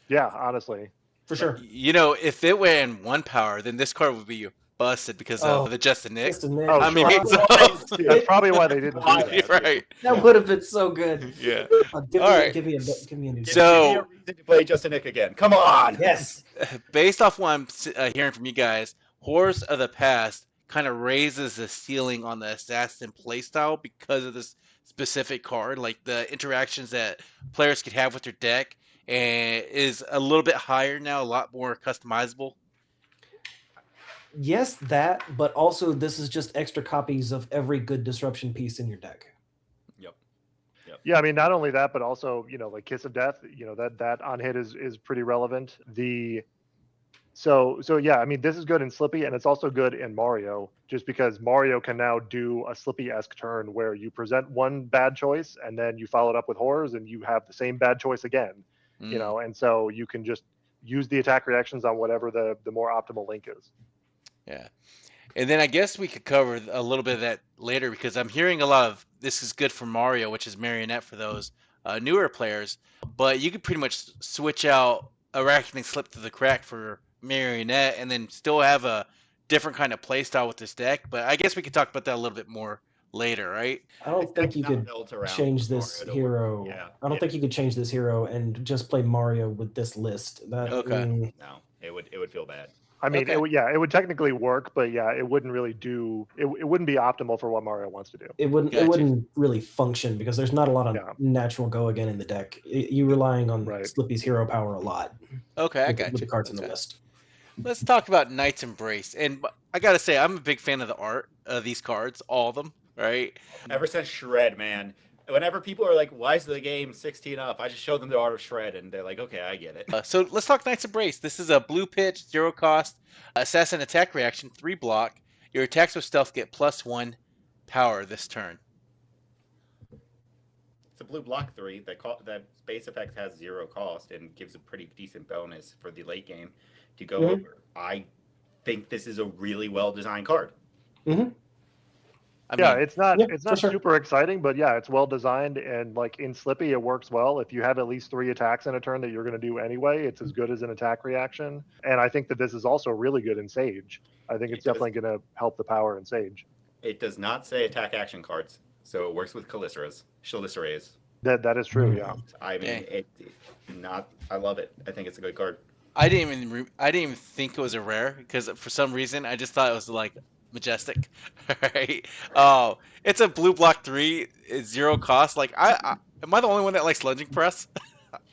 Yeah, honestly. For sure. You know, if it went in 1 power, then this card would be busted because of the Justin Nick. Justin Nick. Oh, I mean, sure. That's probably why they didn't do that. right? That would have been so good. Yeah. Give All me, right. give me a new. So- Give me a reason to play Justin Nick again. Come on. Yes. Based off what I'm hearing from you guys, Horrors of the Past kind of raises the ceiling on the assassin playstyle because of this specific card. Like the interactions that players could have with their deck and is a little bit higher now, a lot more customizable. Yes, that, but also this is just extra copies of every good disruption piece in your deck. Yeah, I mean, not only that, but also, like Kiss of Death, that on hit is pretty relevant. So yeah, I mean, this is good in Slippy, and it's also good in Mario, just because Mario can now do a Slippy-esque turn where you present one bad choice, and then you follow it up with horrors, and you have the same bad choice again, and so you can just use the attack reactions on whatever the more optimal link is. Yeah. And then I guess we could cover a little bit of that later because I'm hearing a lot of this is good for Mario, which is Marionette for those newer players. But you could pretty much switch out Arakni Slip Through the Crack for Marionette and then still have a different kind of play style with this deck. But I guess we could talk about that a little bit more later, right? I don't think you could change this hero. Yeah. I don't think you could change this hero and just play Mario with this list. That, Okay. No, it would feel bad. I mean, Okay. it would technically work, but yeah, it wouldn't really do. It wouldn't be optimal for what Mario wants to do. It wouldn't. Gotcha. It wouldn't really function because there's not a lot of Yeah. natural go again in the deck. You're relying on Right. Slippy's hero power a lot. Okay, I with, got with you. the cards in Okay. the list. Let's talk about Knight's Embrace. And I got to say, I'm a big fan of the art of these cards, all of them, right? Ever since Shred, man. Whenever people are like, why is the game 16 up? I just show them the art of Shred, and they're like, okay, I get it. So let's talk Knight's Embrace. This is a blue pitch, 0 cost, assassin attack reaction, 3 block. Your attacks with stealth get +1 power this turn. It's a blue block 3 that base effect has 0 cost and gives a pretty decent bonus for the late game to go over. I think this is a really well designed card. I Yeah, mean, it's not yeah, for sure. super exciting, but yeah, it's well designed, and like in Slippy, it works well. If you have at least 3 attacks in a turn that you're going to do anyway, it's as good as an attack reaction. And I think that this is also really good in Sage. I think it's definitely going to help the power in Sage. It does not say attack action cards, so it works with Calyceras. That is true. Yeah. I mean, I love it. I think it's a good card. I didn't even think it was a rare because for some reason I just thought it was like majestic. Right? Oh, it's a blue block 3, it's 0 cost. Like am I the only one that likes lunging press?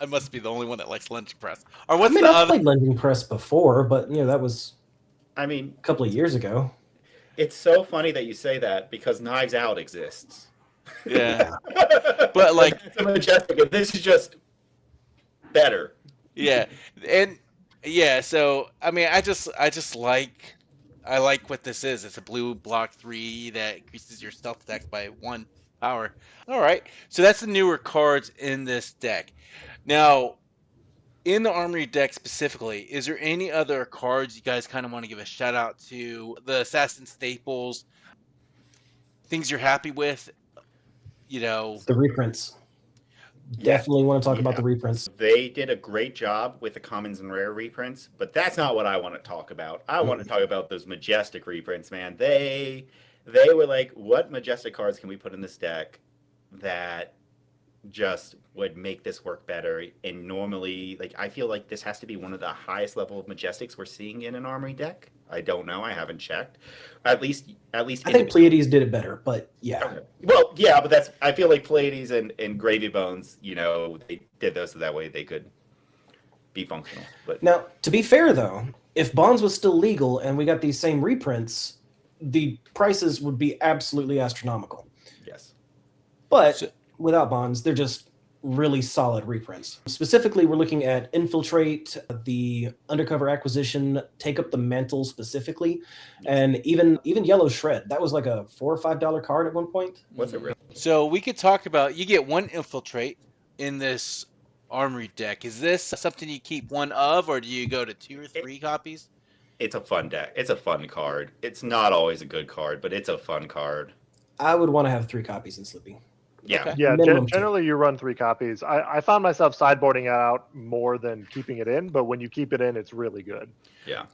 I must be the only one that likes lunging press. Or what's I mean, the I've other? played Lunging Press before, but that was I mean, a couple of years ago. it's so funny that you say that because Knives Out exists. Yeah, but like, it's a majestic, and this is just better. yeah, and yeah. So I mean, I like what this is. It's a blue block 3 that increases your stealth attacks by 1 power. All right, so that's the newer cards in this deck. Now, in the Armory deck specifically, is there any other cards you guys kind of want to give a shout out to? The Assassin staples, things you're happy with, you know? The reprints. Yeah. Definitely want to talk about the reprints. They did a great job with the commons and rare reprints, but that's not what I want to talk about. I want to talk about those majestic reprints, man. They were like, what majestic cards can we put in this deck that just would make this work better? And normally, like, I feel like this has to be one of the highest level of majestics we're seeing in an Armory deck. I don't know. I haven't checked. At least. I think Pleiades did it better, but yeah. Okay. Well, yeah, but I feel like Pleiades and Gravy Bones, you know, they did those so that way they could be functional. But now, to be fair though, if Bonds was still legal and we got these same reprints, the prices would be absolutely astronomical. yes. But without Bonds, they're just really solid reprints. Specifically, we're looking at Infiltrate, the Undercover Acquisition, Take Up the Mantle specifically, and even Yellow Shred. That was like a $4 or $5 card at one point. What's it really? So we could talk about, you get one Infiltrate in this Armory deck. Is this something you keep one of, or do you go to 2 or 3 copies? It's a fun deck. It's a fun card. It's not always a good card, but it's a fun card. I would want to have 3 copies in Slippy. Yeah. Okay. Yeah, Minimum generally you run 3 copies. I found myself sideboarding it out more than keeping it in, but when you keep it in, it's really good. Yeah.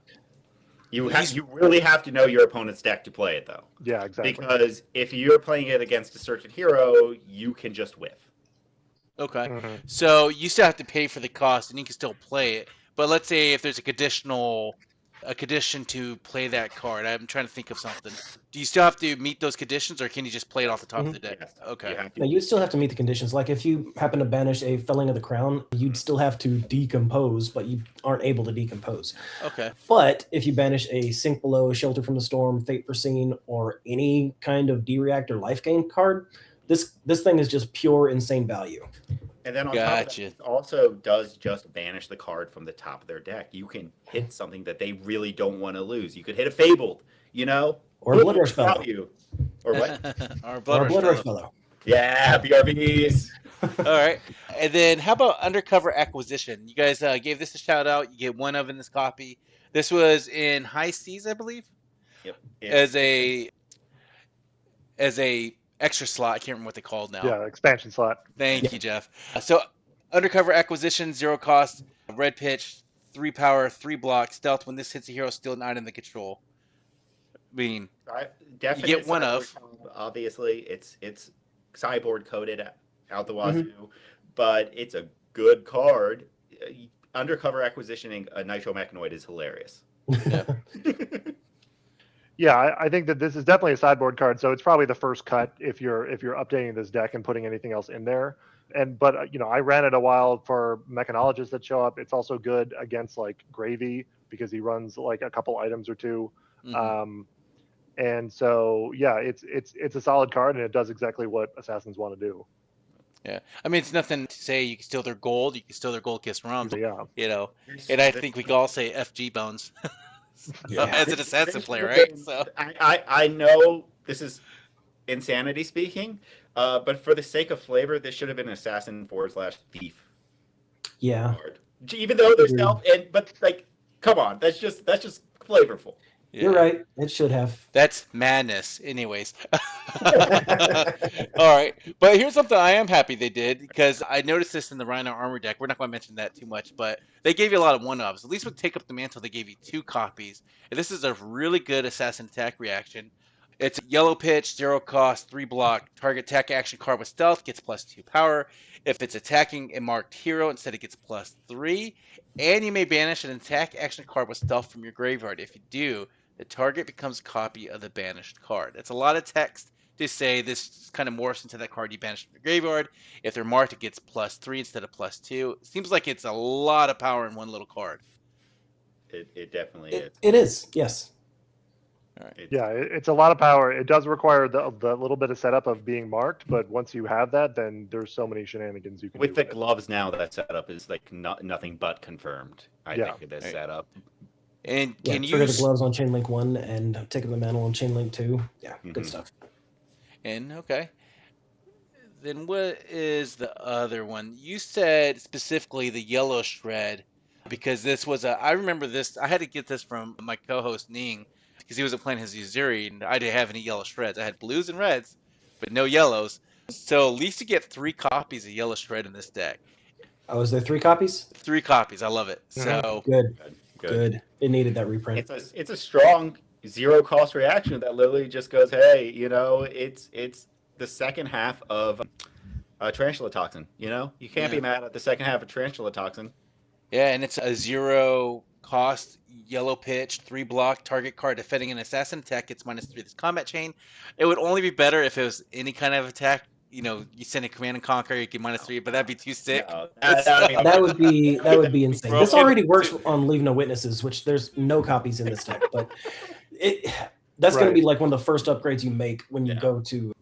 You really have to know your opponent's deck to play it, though. Yeah, exactly. Because if you're playing it against a certain hero, you can just whiff. Okay. Mhm. So you still have to pay for the cost, and you can still play it. But let's say if there's a condition to play that card. I'm trying to think of something. Do you still have to meet those conditions, or can you just play it off the top of the deck? Yes. Okay. You have to- Now, you'd still have to meet the conditions. Like if you happen to banish a Felling of the Crown, you'd still have to decompose, but you aren't able to decompose. Okay. But if you banish a Sink Below, Shelter from the Storm, Fate Foreseen, or any kind of D-React or Life Gain card, this thing is just pure insane value. And then on top of Gotcha. that, it also does just banish the card from the top of their deck. You can hit something that they really don't want to lose. You could hit a Fabled, you know? Or a Blood Rush Without Fellow. you. Or what? Or a Or Blood a Rush Blood Rush Fellow. Fellow. Yeah, BRBs. All right. And then how about Undercover Acquisition? You guys gave this a shout out. You get one of in this copy. This was in High Seas, I believe, Yep. as a extra slot. I can't remember what they called now. Yeah, expansion slot. Thank you, Jeff. So Undercover Acquisition, 0 cost, red pitch, 3 power, 3 block, stealth. When this hits a hero, still not in the control. I mean, Definitely You get one of. Obviously, it's sideboard coded out the wazoo, but it's a good card. Undercover Acquisitioning a Nitro Mechanoid is hilarious. Yeah, I think that this is definitely a sideboard card, so it's probably the first cut if you're updating this deck and putting anything else in there. But I ran it a while for mechanologists that show up. It's also good against like Gravy because he runs like a couple items or 2. mhm. And so yeah, it's a solid card and it does exactly what assassins want to do. Yeah. I mean, it's nothing to say you can steal their gold. You can steal their gold kiss rums. Yeah. And I think we can all say FG Bones Yeah. as an assassin player, right? So I know this is insanity speaking, but for the sake of flavor, this should have been Assassin / Thief Yeah. card. Even though they're Agreed. stealth, but like, come on, that's just flavorful. You're right. It should have. That's madness, anyways. All right, but here's something I am happy they did because I noticed this in the Rhino Armor deck. We're not going to mention that too much, but they gave you a lot of one-ups. At least with Take Up the Mantle, they gave you 2 copies. And this is a really good assassin attack reaction. It's yellow pitch, 0 cost, 3 block. Target attack action card with stealth gets +2 power. If it's attacking a marked hero, instead it gets +3. And you may banish an attack action card with stealth from your graveyard. If you do, the target becomes a copy of the banished card. It's a lot of text to say this kind of morphs into that card you banished from your graveyard. If they're marked, it gets +3 instead of +2. It seems like it's a lot of power in one little card. It definitely is. It is. Yes. Yeah, it's a lot of power. It does require the little bit of setup of being marked, but once you have that, then there's so many shenanigans you can With do the with it. gloves now, that setup is like nothing but confirmed. I Yeah. think of this Right. setup. And Yeah. can you Trigger the gloves on Chainlink 1 and Take Up the Mantle on Chainlink 2. Yeah. Good Mhm. stuff. And okay. Then what is the other one? You said specifically the yellow shred because this was I remember this. I had to get this from my co-host Ning because he wasn't playing his Uzuri and I didn't have any yellow shreds. I had blues and reds, but no yellows. So at least you get 3 copies of yellow shred in this deck. Oh, is there 3 copies? 3 copies. I love it. So Good. Good. Good. It needed that reprint. It's a strong 0 cost reaction that literally just goes, hey, it's the second half of Tarantula Toxin. You can't be mad at the second half of Tarantula Toxin. yeah, and it's a 0 cost yellow pitch, 3 block target card defending an assassin attack gets -3 this combat chain. It would only be better if it was any kind of attack. You send a command and conquer, you get -3, but that'd be too sick. No, That would be insane. This Broken. already works on Leave No Witnesses, which there's no copies in this deck, but that's going to be like one of the first upgrades you make when you go to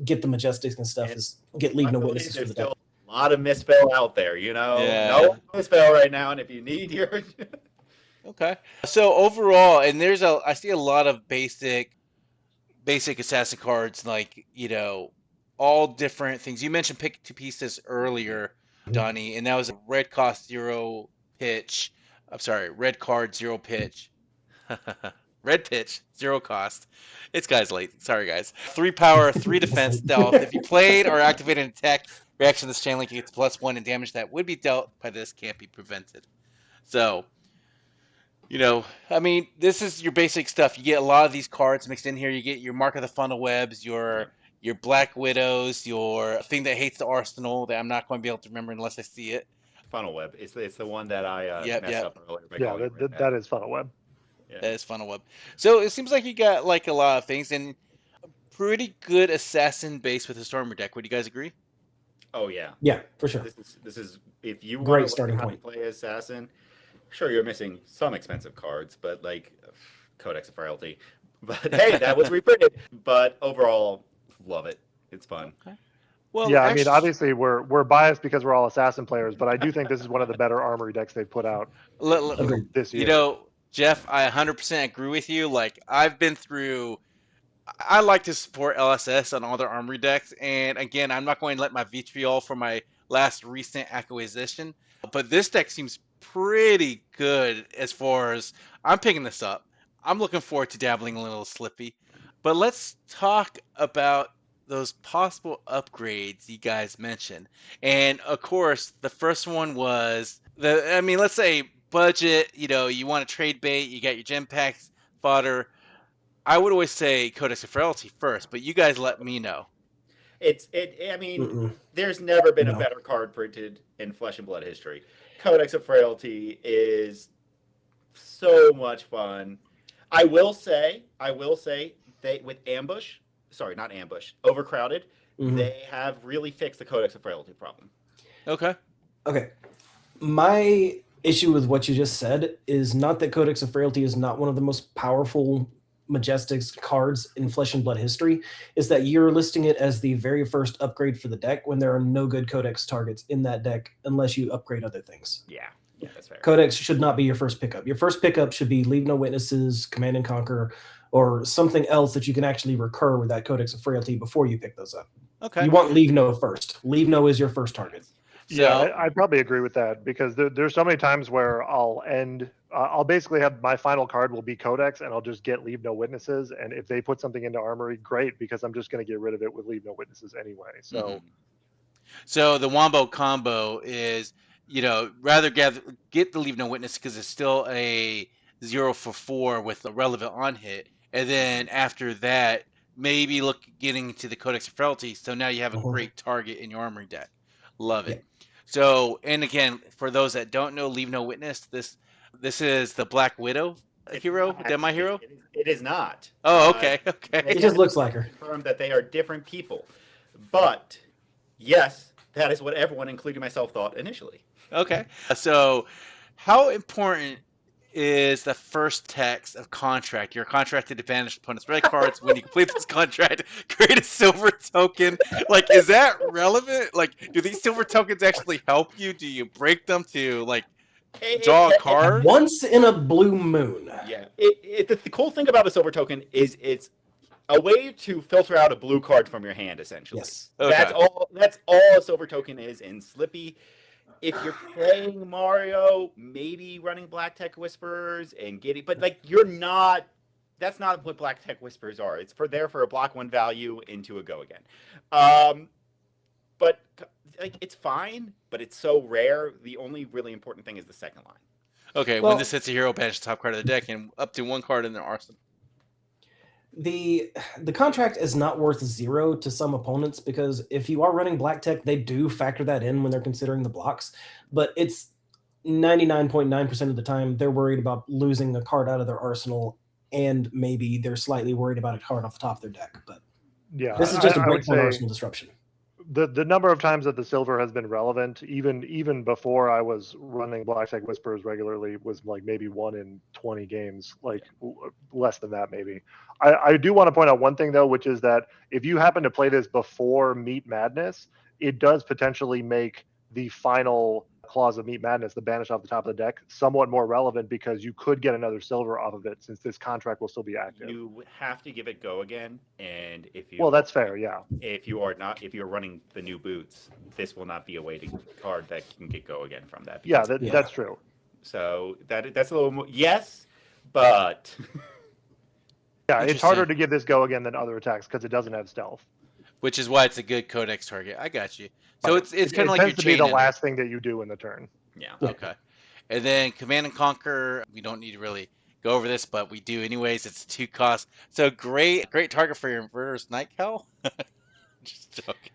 get the Majestics and stuff. Is get Leave No Witnesses for there's the deck. still a lot of misspell out there. Yeah. No misspell right now, and if you need your Okay. So overall, and I see a lot of basic assassin cards, like all different things. You mentioned pick 2 pieces earlier, Donnie, and that was a red cost 0 pitch. I'm sorry, red card 0 pitch. Red pitch 0 cost. It's guys late. Sorry guys. 3 power, 3 defense, stealth. If you played or activated an attack reaction, this chain link gets +1, and damage that would be dealt by this can't be prevented. So, this is your basic stuff. You get a lot of these cards mixed in here. You get your Mark of the Funnel Webs, your Black Widows, your thing that hates the Arsenal that I'm not going to be able to remember unless I see it. Funnel Web. It's the one that I messed up earlier. Yeah, that is Funnel Web. Yeah. That is Funnel Web. So it seems like you got like a lot of things and a pretty good assassin base with the Stormer deck. Would you guys agree? Oh yeah. Yeah, for sure. This is if you Great want to starting learn how to point. play assassin. Sure, you're missing some expensive cards, but like Codex of Frailty. But hey, that was reprinted. But overall, love it. It's fun. Okay. Well, Yeah, I mean, obviously we're biased because we're all assassin players, but I do think this is one of the better armory decks they've put out this year. Jeff, I 100% agree with you. Like, I've been through. I like to support LSS on all their armory decks, and again, I'm not going to let my vitriol for my last recent acquisition, but this deck seems pretty good as far as I'm picking this up. I'm looking forward to dabbling a little Slippy, but let's talk about those possible upgrades you guys mentioned. And of course, the first one was let's say budget, you want to trade bait, you got your gem packs, fodder. I would always say Codex of Frailty first, but you guys let me know. There's never been a better card printed in Flesh and Blood history. Codex of Frailty is so much fun. I will say they with Overcrowded, they have really fixed the Codex of Frailty problem. Okay. My issue with what you just said is not that Codex of Frailty is not one of the most powerful Majestics cards in Flesh and Blood history, is that you're listing it as the very first upgrade for the deck when there are no good Codex targets in that deck unless you upgrade other things. Yeah, that's fair. Codex should not be your first pickup. Your first pickup should be Leave No Witnesses, Command and Conquer, or something else that you can actually recur with that Codex of Frailty before you pick those up. Okay. You want Leave No first. Leave No is your first target. Yeah, I'd probably agree with that because there's so many times where I'll basically have my final card will be Codex and I'll just get Leave No Witnesses. And if they put something into Armory, great, because I'm just going to get rid of it with Leave No Witnesses anyway. So, So the Wombo combo is, rather get the Leave No Witness because it's still a 0 for 4 with a relevant on hit. And then after that, maybe getting to the Codex of Frailty. So now you have a great target in your Armory deck. Love it. So, and again, for those that don't know, Leave No Witness, this is the Black Widow hero, my hero? It is not. Oh, okay. It just looks like her. Confirmed that they are different people. But, yes, that is what everyone, including myself, thought initially. Okay. So, how important is the first text of contract? You're contracted to banish opponent's red cards. When you complete this contract, create a silver token. Like, is that relevant? Like, do these silver tokens actually help you? Do you break them to, draw a card? Once in a blue moon. Yeah. The cool thing about a silver token is a way to filter out a blue card from your hand, essentially. Yes. Okay. That's all a silver token is in Slippy. If you're playing Mario, maybe running Black Tech Whisperers and getting, but like you're not. That's not what Black Tech Whisperers are. It's for a block 1 value into a go again. But like it's fine, but it's so rare. The only really important thing is the second line. Okay, Well- when this hits a hero, banish the top card of the deck and up to 1 card in their arsenal. The contract is not worth 0 to some opponents because if you are running black tech, they do factor that in when they're considering the blocks. But it's 99.9% of the time they're worried about losing a card out of their arsenal, and maybe they're slightly worried about a card off the top of their deck. But Yeah, this is just a I would breakdown say arsenal disruption. the number of times that the silver has been relevant, even before I was running Black Tech Whisperers regularly, was like maybe 1 in 20 games, like less than that maybe. I do want to point out one thing though, which is that if you happen to play this before Meat Madness, it does potentially make the final clause of Meat Madness, the banish off the top of the deck, somewhat more relevant because you could get another silver off of it since this contract will still be active. You have to give it go again, and if you Well, that's fair, yeah. if you're running the new boots, this will not be a way to card that can get go again from that. Yeah, because- that's true. So that's a little more yes, but Yeah, it's harder Interesting. to give this go again than other attacks because it doesn't have stealth. Which is why it's a good codex target. I got you. So Right. it's kind of like tends your to be chain the ender. last thing that you do in the turn. yeah. Okay. And then Command and Conquer, we don't need to really go over this, but we do anyways. It's 2 cost. So great target for your Inverter's Night Cowl. Just joking.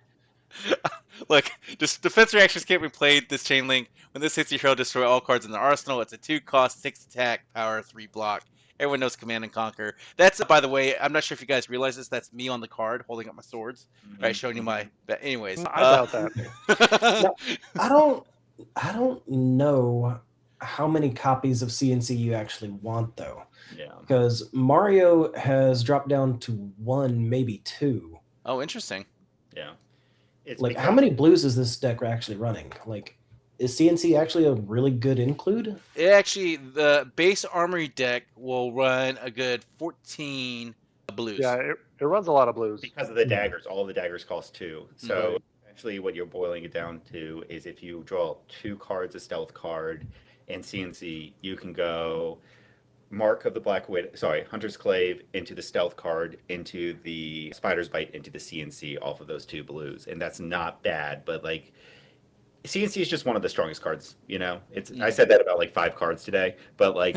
Look, just defense reactions can't be played. This chain link. When this hits your hero, destroy all cards in the arsenal. It's a 2 cost, 6 attack, power, 3 block. Everyone knows Command and Conquer. That's, by the way, I'm not sure if you guys realize this. That's me on the card holding up my swords, right? Showing you my. But anyways, I doubt that. I don't know how many copies of CNC you actually want though, Yeah. because Mario has dropped down to 1, maybe 2. Oh, interesting. Yeah. It's Like, how because- many blues is this deck actually running? Like, is CNC actually a really good include? It actually, the base armory deck will run a good 14 blues. Yeah, it runs a lot of blues. because of the daggers. All the daggers cost 2. So actually, what you're boiling it down to is if you draw 2 cards, a stealth card, and CNC, you can go Mark of the Black Widow, Hunter's Clave into the stealth card, into the Spider's Bite, into the CNC off of those 2 blues, and that's not bad. But like, CNC is just one of the strongest cards. You know, it's. I said that about like 5 cards today, but like,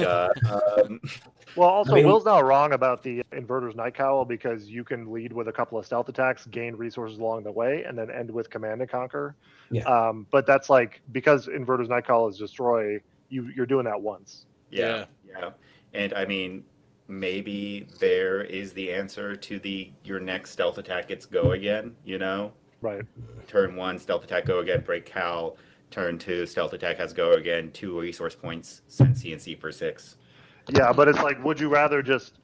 Well, also, I mean- Will's not wrong about the Inverter's Night Cowl because you can lead with a couple of stealth attacks, gain resources along the way, and then end with Command and Conquer. Yeah. But that's like, because Inverter's Night Cowl is destroy, you're doing that once. yeah. And I mean, maybe there is the answer to your next stealth attack. It's go again. You know. Right. Turn 1, stealth attack, go again, break Cal. Turn 2, stealth attack has go again, 2 resource points, send CNC for 6. Yeah, but it's like, would you rather just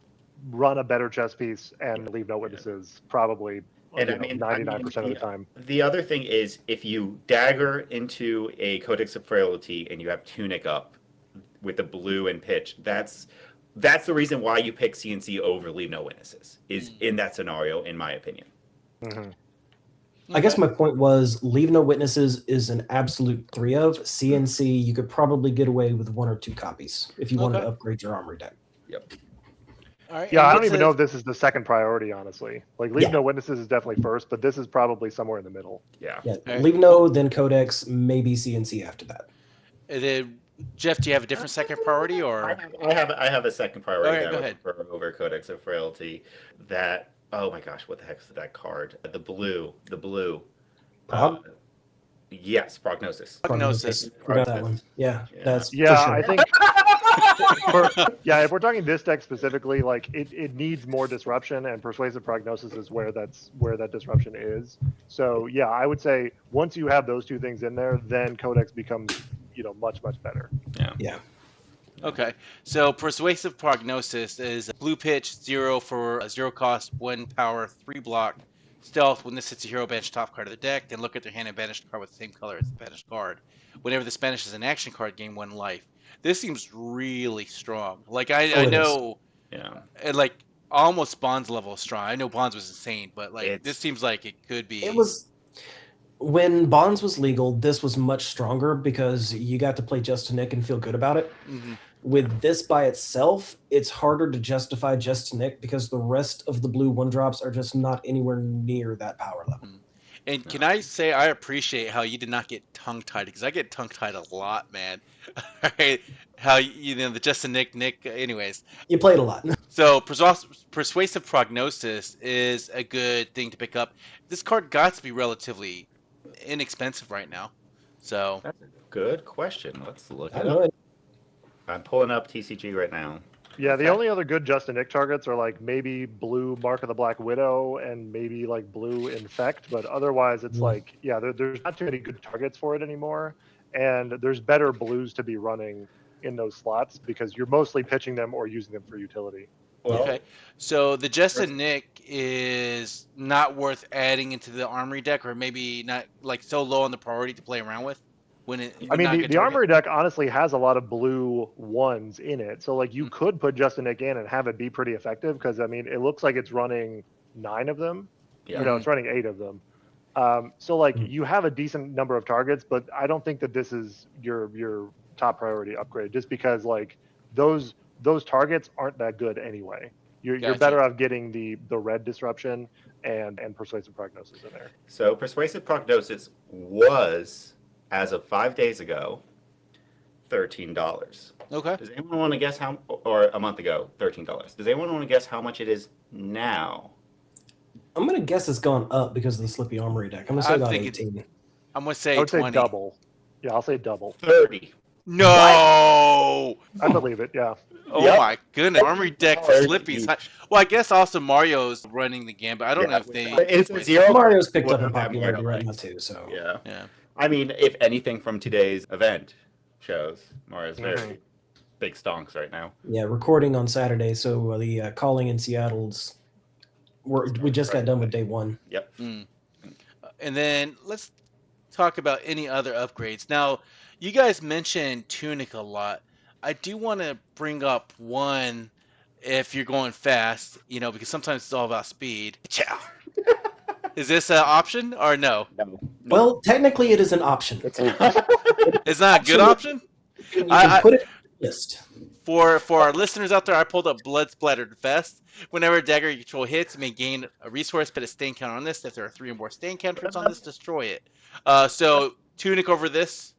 run a better chess piece and leave no witnesses? Probably, And you I know, mean, 99% of the yeah. time. The other thing is, if you dagger into a Codex of Frailty and you have Tunic up with the blue and pitch, that's the reason why you pick CNC over leave no witnesses, is in that scenario, in my opinion. Mhm. I guess my point was leave no witnesses is an absolute 3 of. CNC, you could probably get away with 1 or 2 copies if you wanted Okay. to upgrade your armory deck. Yep. All right. Yeah, I and don't what's even the- know if this is the second priority, honestly. Like, leave Yeah. no witnesses is definitely first, but this is probably somewhere in the middle. Yeah. Yeah, Okay. leave no, then Codex, maybe CNC after that. And then, Jeff, do you have a different second priority, or I have a second priority All right, that go I would ahead. prefer over Codex of Frailty. That, oh my gosh, what the heck is that card? The blue. Prog? Yes, Prognosis. Prognosis? Forgot that one. Yeah, Yeah. that's Yeah, for sure. I think. If we're talking this deck specifically, like it needs more disruption, and Persuasive Prognosis is where that disruption is. So yeah, I would say once you have those 2 things in there, then Codex becomes, much better. Yeah. Okay, so Persuasive Prognosis is blue pitch, 0 for 0 cost, 1 power, 3 block. Stealth, when this hits a hero, banish top card of the deck, then look at their hand and banish the card with the same color as the banished card. Whenever this banishes an action card, gain 1 life. This seems really strong. Like, I Oh, it is. know, Yeah. and like, almost Bond's level strong. I know Bond's was insane, but like this seems like it could be. It was when Bonds was legal. This was much stronger because you got to play Just to Nick and feel good about it. Mhm. With this by itself, it's harder to justify Just to Nick because the rest of the blue 1-drops are just not anywhere near that power level. And can I say I appreciate how you did not get tongue-tied, because I get tongue-tied a lot, man. Right? How the Justin Nick, anyways. You played a lot. So Persuasive Prognosis is a good thing to pick up. This card got to be relatively inexpensive right now. So That's a good question. Let's look I it know up. it. I'm pulling up TCG right now. Yeah, the Okay. only other good Justin Nick targets are like maybe blue Mark of the Black Widow and maybe like blue Infect, but otherwise it's like, there's not too many good targets for it anymore. And there's better blues to be running in those slots because you're mostly pitching them or using them for utility. Well, okay. So the Justin Nick is not worth adding into the Armory deck, or maybe not like so low on the priority to play around with. I mean, the Armory deck honestly has a lot of blue ones in it. So, like, you could put Justin Nick in and have it be pretty effective because, I mean, it looks like it's running 9 of them. Yeah. You know, it's running 8 of them. So, like, you have a decent number of targets, but I don't think that this is your top priority upgrade just because, like, those targets aren't that good anyway. You're Gotcha. better off getting the red disruption and Persuasive Prognosis in there. So Persuasive Prognosis was, as of 5 days ago, $13. Okay. Does anyone want to guess how, or a month ago, $13. Does anyone want to guess how much it is now? I'm gonna guess it's gone up because of the Slippy Armory deck. I'm gonna say I'm about thinking 18. I'm gonna say I would 20. say double. Yeah, I'll say double. 30. No. I believe it, yeah. Oh Yep. my goodness, Armory deck for Slippy's. Well, I guess also Mario's running the game, but I don't know if they. It's a zero. Mario's picked up in Wouldn't have popularity Mario right now Kart. too. So Yeah. Yeah. I mean, if anything from today's event shows, Mario's very Mhm. big stonks right now. yeah, recording on Saturday. So the calling in Seattle's. We just got done with day 1. Yep. And then let's talk about any other upgrades. Now, you guys mentioned Tunic a lot. I do want to bring up one if you're going fast, because sometimes it's all about speed. Ciao. Is this an option or no? No. Well, technically, it is an option. It's It's not a good option? You can I- put it on the list. For our listeners out there, I pulled up Blood Splattered Fest. Whenever a dagger you control hits, you may gain a resource, put a stain counter on this. If there are 3 or more stain counters on this, destroy it. So Tunic over this.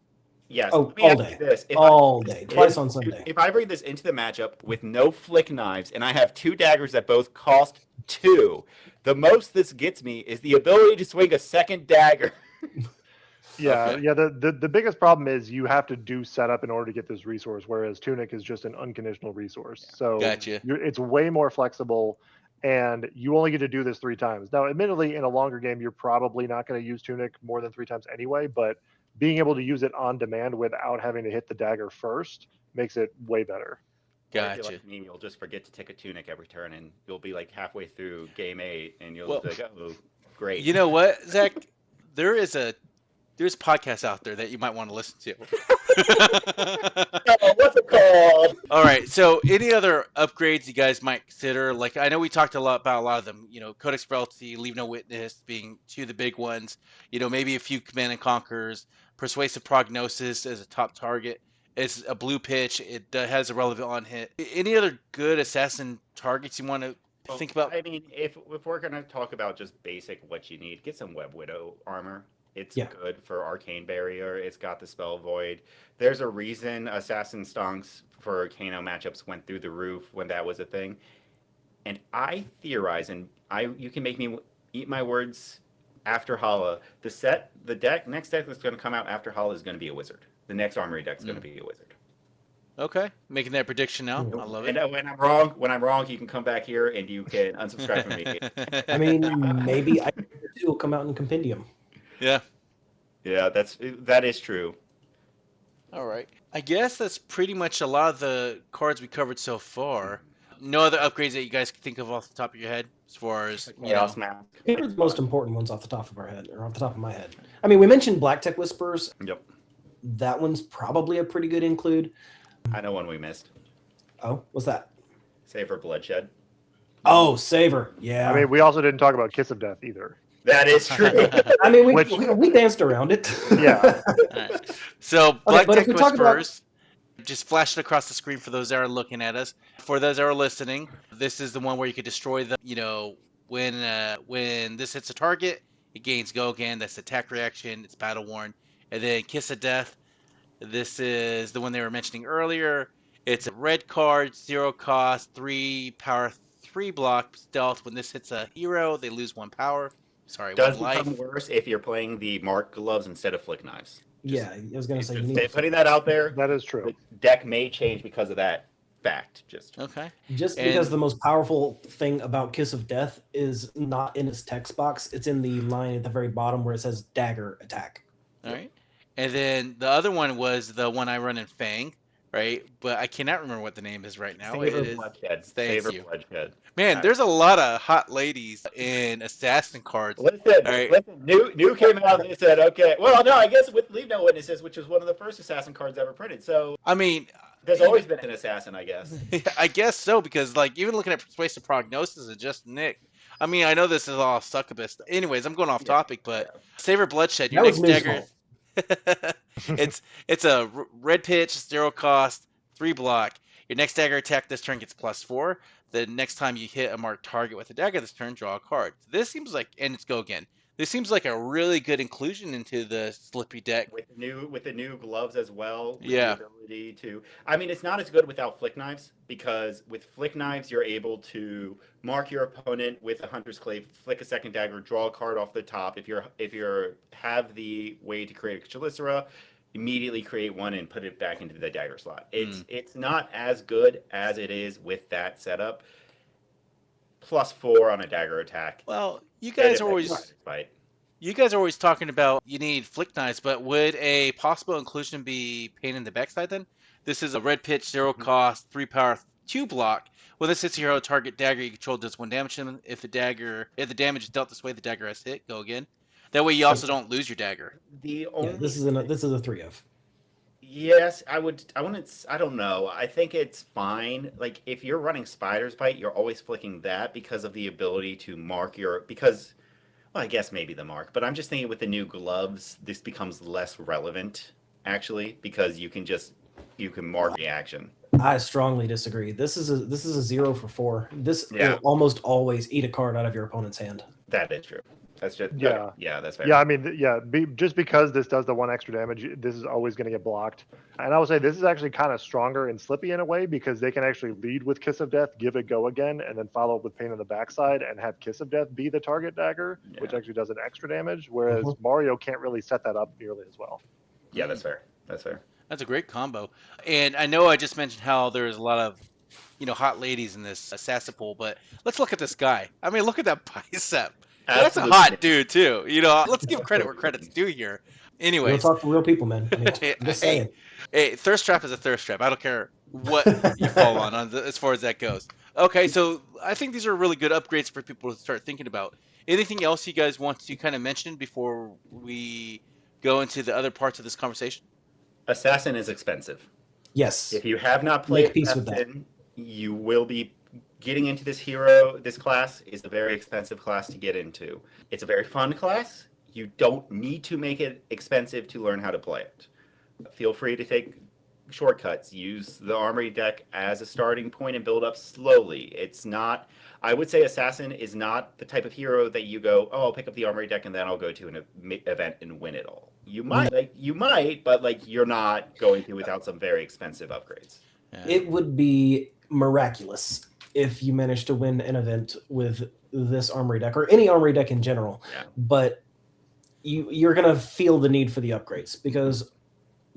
Yes. Oh, let me all ask day. you this. If All day. Twice on Sunday. If I bring this into the matchup with no flick knives and I have 2 daggers that both cost 2, the most this gets me is the ability to swing a second dagger. Yeah, Okay. yeah. The biggest problem is you have to do setup in order to get this resource, whereas Tunic is just an unconditional resource. So Gotcha. it's way more flexible, and you only get to do this 3 times. Now, admittedly, in a longer game, you're probably not going to use Tunic more than 3 times anyway. But being able to use it on demand without having to hit the dagger first makes it way better. Or if you're Gotcha. like me, you'll just forget to take a Tunic every turn, and you'll be like halfway through game 8, and you'll Well, be like, "Oh, great." You know what, Zach? There's podcasts out there that you might want to listen to. Oh, what's it called? All right. So, any other upgrades you guys might consider? Like, I know we talked about a lot of them. Codex Frailty, Leave No Witness being 2 of the big ones. Maybe a few Command and Conquers. Persuasive Prognosis as a top target. It's a blue pitch. It has a relevant on hit. Any other good assassin targets you want to think about? I mean, if we're gonna talk about just basic what you need, get some Web Widow armor. It's good for Arcane Barrier. It's got the Spell Void. There's a reason Assassin Stonks for Kano matchups went through the roof when that was a thing. And I theorize, and you can make me eat my words after Hala. Next deck that's going to come out after Hala is going to be a wizard. The next Armory deck is going to be a wizard. Okay, making that prediction now. I love it. And when I'm wrong, you can come back here and you can unsubscribe from me. I mean, maybe I2 will come out in Compendium. Yeah. Yeah, that is true. All right. I guess that's pretty much a lot of the cards we covered so far. No other upgrades that you guys can think of off the top of your head, as far as Chaos Mask. Here are the most important ones off the top of our head, or off the top of my head. I mean, we mentioned Black Tech Whispers. Yep. That one's probably a pretty good include. I know one we missed. Oh, what's that? Save for Bloodshed. Oh, Saber. Yeah. I mean, we also didn't talk about Kiss of Death either. That is true. I mean, Which- we danced around it. Yeah. All right. So Black but if Deck we was talk about- first. Just flash it across the screen for those that are looking at us. For those that are listening, this is the one where you could destroy the. When this hits a target, it gains go again. That's attack reaction. It's battle worn. And then Kiss of Death. This is the one they were mentioning earlier. It's a red card, 0 cost, 3 power, 3 block stealth. When this hits a hero, they lose 1 power. Sorry, Does 1 life. become worse if you're playing the Mark gloves instead of flick knives. Yeah, I was gonna say you Just need putting that out there. That is true. The deck may change because of that fact. Okay. just And- because the most powerful thing about Kiss of Death is not in its text box. It's in the line at the very bottom where it says dagger attack. All right. And then the other one was the one I run in Fang, right? But I cannot remember what the name is right now. Saber It is. bloodshed. Thank Saber you. bloodshed. Man, there's a lot of hot ladies in assassin cards. Listen, All right. listen. New came out and they said, okay. Well, no, I guess with Leave No Witnesses, which was one of the first assassin cards ever printed. So I mean, there's always been an assassin, I guess. I guess so, because like even looking at Persuasive Prognosis and just Nick. I mean, I know this is all succubus. Anyways, I'm going off topic, but Saber Bloodshed, your That was next Moose dagger. it's a red pitch, 0 cost, 3 block. Your next dagger attack this turn gets +4. The next time you hit a marked target with a dagger this turn, draw a card. This seems like, and it's go again. This seems like a really good inclusion into the Slippy deck. With the new gloves as well. With Yeah. The ability to. I mean, it's not as good without flick knives, because with flick knives you're able to mark your opponent with a hunter's clave, flick a second dagger, draw a card off the top. If you're have the way to create a Chelicera, immediately create one and put it back into the dagger slot. It's not as good as it is with that setup. +4 on a dagger attack. Well, you guys are always talking about you need flick knives, but would a possible inclusion be pain in the backside then? This is a red pitch, 0 cost, 3 power, 2 block. When this hits a hero, target dagger you control does 1 damage to them. If the damage is dealt this way, the dagger has hit. Go again. That way you also don't lose your dagger. The only This is a 3-of. Yes, I don't know. I think it's fine. Like, if you're running Spider's Bite, you're always flicking that because of the ability to mark well, I guess maybe the mark, but I'm just thinking with the new gloves, this becomes less relevant, actually, because you can mark the action. I strongly disagree. This is a 0 for 4. This Yeah. will almost always eat a card out of your opponent's hand. That is true. That's just Yeah. yeah, that's fair. Yeah, I mean, just because this does the 1 extra damage, this is always going to get blocked. And I would say this is actually kind of stronger in Slippy in a way, because they can actually lead with Kiss of Death, give it go again, and then follow up with Pain on the backside and have Kiss of Death be the target dagger, which Yeah. actually does an extra damage, whereas Mario can't really set that up nearly as well. Yeah, that's fair. That's fair. That's a great combo. And I know I just mentioned how there's a lot of, hot ladies in this assassin pool, but let's look at this guy. I mean, look at that bicep. That's a Absolutely. hot dude too. Let's give credit where credit's due here. We'll Anyways, talk to real people, man. I mean, I'm just saying. hey, thirst trap is a thirst trap. I don't care what you fall on as far as that goes. Okay, so I think these are really good upgrades for people to start thinking about. Anything else you guys want to kind of mention before we go into the other parts of this conversation? Assassin is expensive. Yes. If you have not Make played peace with that. Assassin, you will be getting into this hero. This class is a very expensive class to get into. It's a very fun class. You don't need to make it expensive to learn how to play it. Feel free to take shortcuts. Use the Armory deck as a starting point and build up slowly. It's not. I would say Assassin is not the type of hero that you go, oh, I'll pick up the Armory deck and then I'll go to an event and win it all. You might, but you're not going to without some very expensive upgrades. Yeah. It would be miraculous if you managed to win an event with this Armory deck or any Armory deck in general. Yeah. But you're going to feel the need for the upgrades because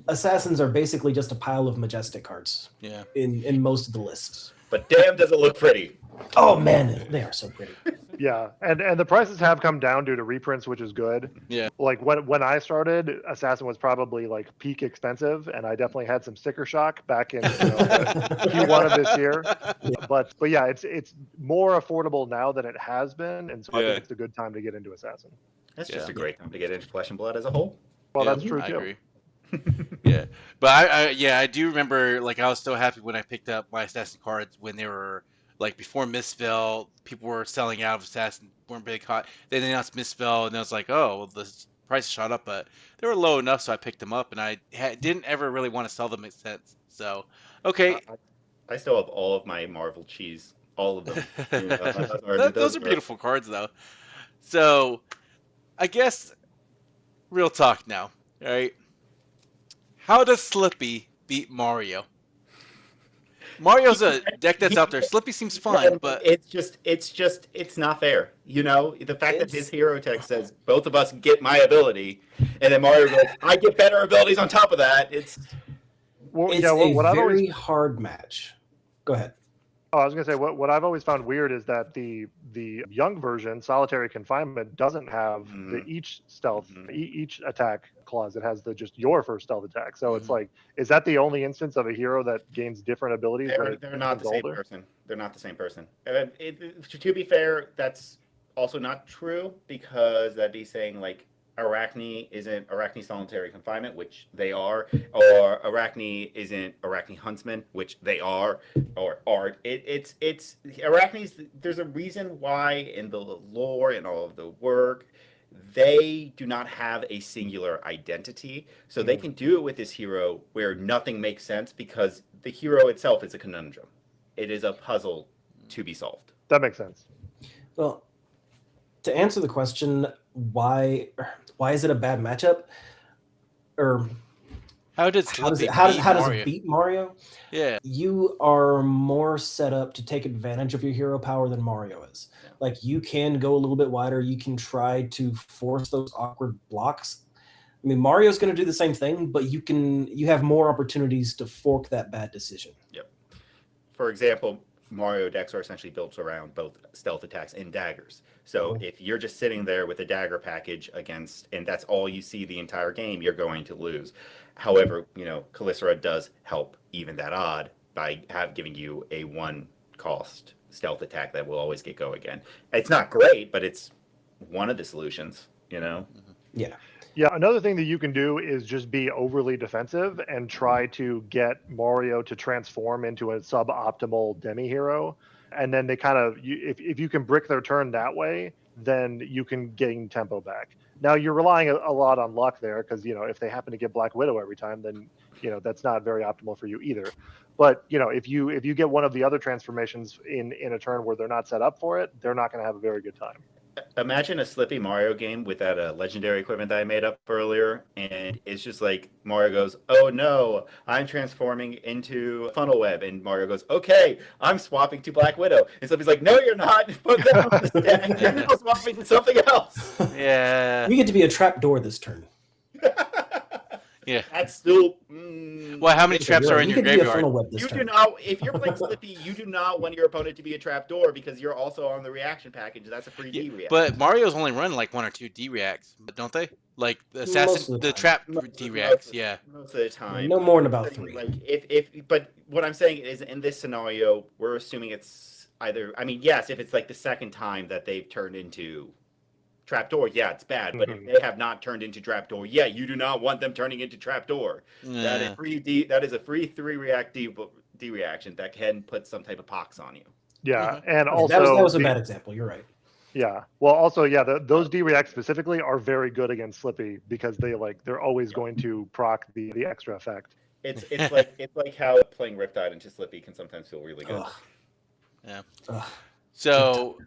Assassins are basically just a pile of Majestic cards Yeah. in most of the lists. But damn, does it look pretty. Oh, man, they are so pretty. Yeah, and the prices have come down due to reprints, which is good. Yeah. Like when I started, Assassin was probably like peak expensive, and I definitely had some sticker shock back in Q1 of this year. But yeah, it's more affordable now than it has been, and so I Yeah. think it's a good time to get into Assassin. That's just Yeah. a great time to get into Flesh and Blood as a whole. Well, Yeah, that's true I too. agree. Yeah, but I do remember I was so happy when I picked up my assassin cards when they were Like before Mistville, people were selling out of Assassin, weren't big hot. Then they announced Mistville, and I was like, oh, well, the price shot up, but they were low enough, so I picked them up, and I didn't ever really want to sell them since. So, okay. I still have all of my Marvel cheese, all of them. You know, Those are beautiful cards, though. So, I guess, real talk now, all right? How does Slippy beat Mario? Mario's a deck that's out there. Slippy seems fun, but it's not fair. You know, the fact that his It's- hero text says both of us get my ability, and then Mario goes, I get better abilities on top of that. It's Well, It's yeah, what a I've always very hard match. Go ahead. Oh, I was gonna say what I've always found weird is that the young version, solitary confinement, doesn't have the each stealth, each attack clause. It has the just your first stealth attack. So it's like, is that the only instance of a hero that gains different abilities? they're not the same person. They're not the same person. To be fair, that's also not true because that'd be saying like Arakni isn't Arakni solitary confinement, which they are, or Arakni isn't Arakni huntsman, which they are, or art. It's Arachni's. There's a reason why in the lore and all of the work they do not have a singular identity, so they can do it with this hero where nothing makes sense because the hero itself is a conundrum. It is a puzzle to be solved. That makes sense. Well, to answer the question, why is it a bad matchup? Or how does how does Slippy it, how does, beat how does Mario? it beat Mario? Yeah. You are more set up to take advantage of your hero power than Mario is. Yeah. Like you can go a little bit wider. You can try to force those awkward blocks. I mean, Mario's going to do the same thing, but you have more opportunities to fork that bad decision. Yep. For example, Mario decks are essentially built around both stealth attacks and daggers. So if you're just sitting there with a dagger package against, and that's all you see the entire game, you're going to lose. However, you know, Calycera does help even that odd by giving you a one cost stealth attack that will always get go again. It's not great, but it's one of the solutions, you know? Yeah. Yeah, another thing that you can do is just be overly defensive and try to get Mario to transform into a suboptimal demi-hero. And then they kind of, if you can brick their turn that way, then you can gain tempo back. Now, you're relying a lot on luck there because, you know, if they happen to get Black Widow every time, then, you know, that's not very optimal for you either. But, you know, if you get one of the other transformations in a turn where they're not set up for it, they're not going to have a very good time. Imagine a Slippy Mario game with that legendary equipment that I made up earlier, and it's just like Mario goes, "Oh no, I'm transforming into Funnel Web," and Mario goes, "Okay, I'm swapping to Black Widow," and Slippy's like, "No, you're not. Put that on the deck. You're now swapping to something else." Yeah. You get to be a trapdoor this turn. Yeah. That's still. Well, how many traps are in you your get to be a graveyard? funnel web this You turn. do not. If you're playing Slippy, you do not want your opponent to be a trapdoor because you're also on the reaction package. That's a free D reaction. But Mario's only run like 1 or 2 D reacts, but don't they? Like the Most assassin, of the the time. trap Most D of- reacts. Yeah. Most of the time. No more than about 3. Like but what I'm saying is in this scenario, we're assuming it's either. I mean, yes, if it's like the second time that they've turned into trapdoor, yeah, it's bad. But if they have not turned into trapdoor, yeah, you do not want them turning into trapdoor. That is free D. That is a free 3 react D reaction that can put some type of pox on you. Yeah, Mhm. and Yeah, also that was a bad example. You're right. Yeah. Well, also, yeah, those D reacts specifically are very good against Slippy because they're always going to proc the extra effect. It's like how playing Riptide into Slippy can sometimes feel really good. Ugh. Yeah. Ugh. So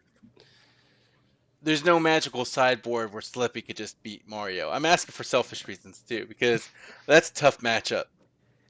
there's no magical sideboard where Slippy could just beat Mario. I'm asking for selfish reasons too, because that's a tough matchup.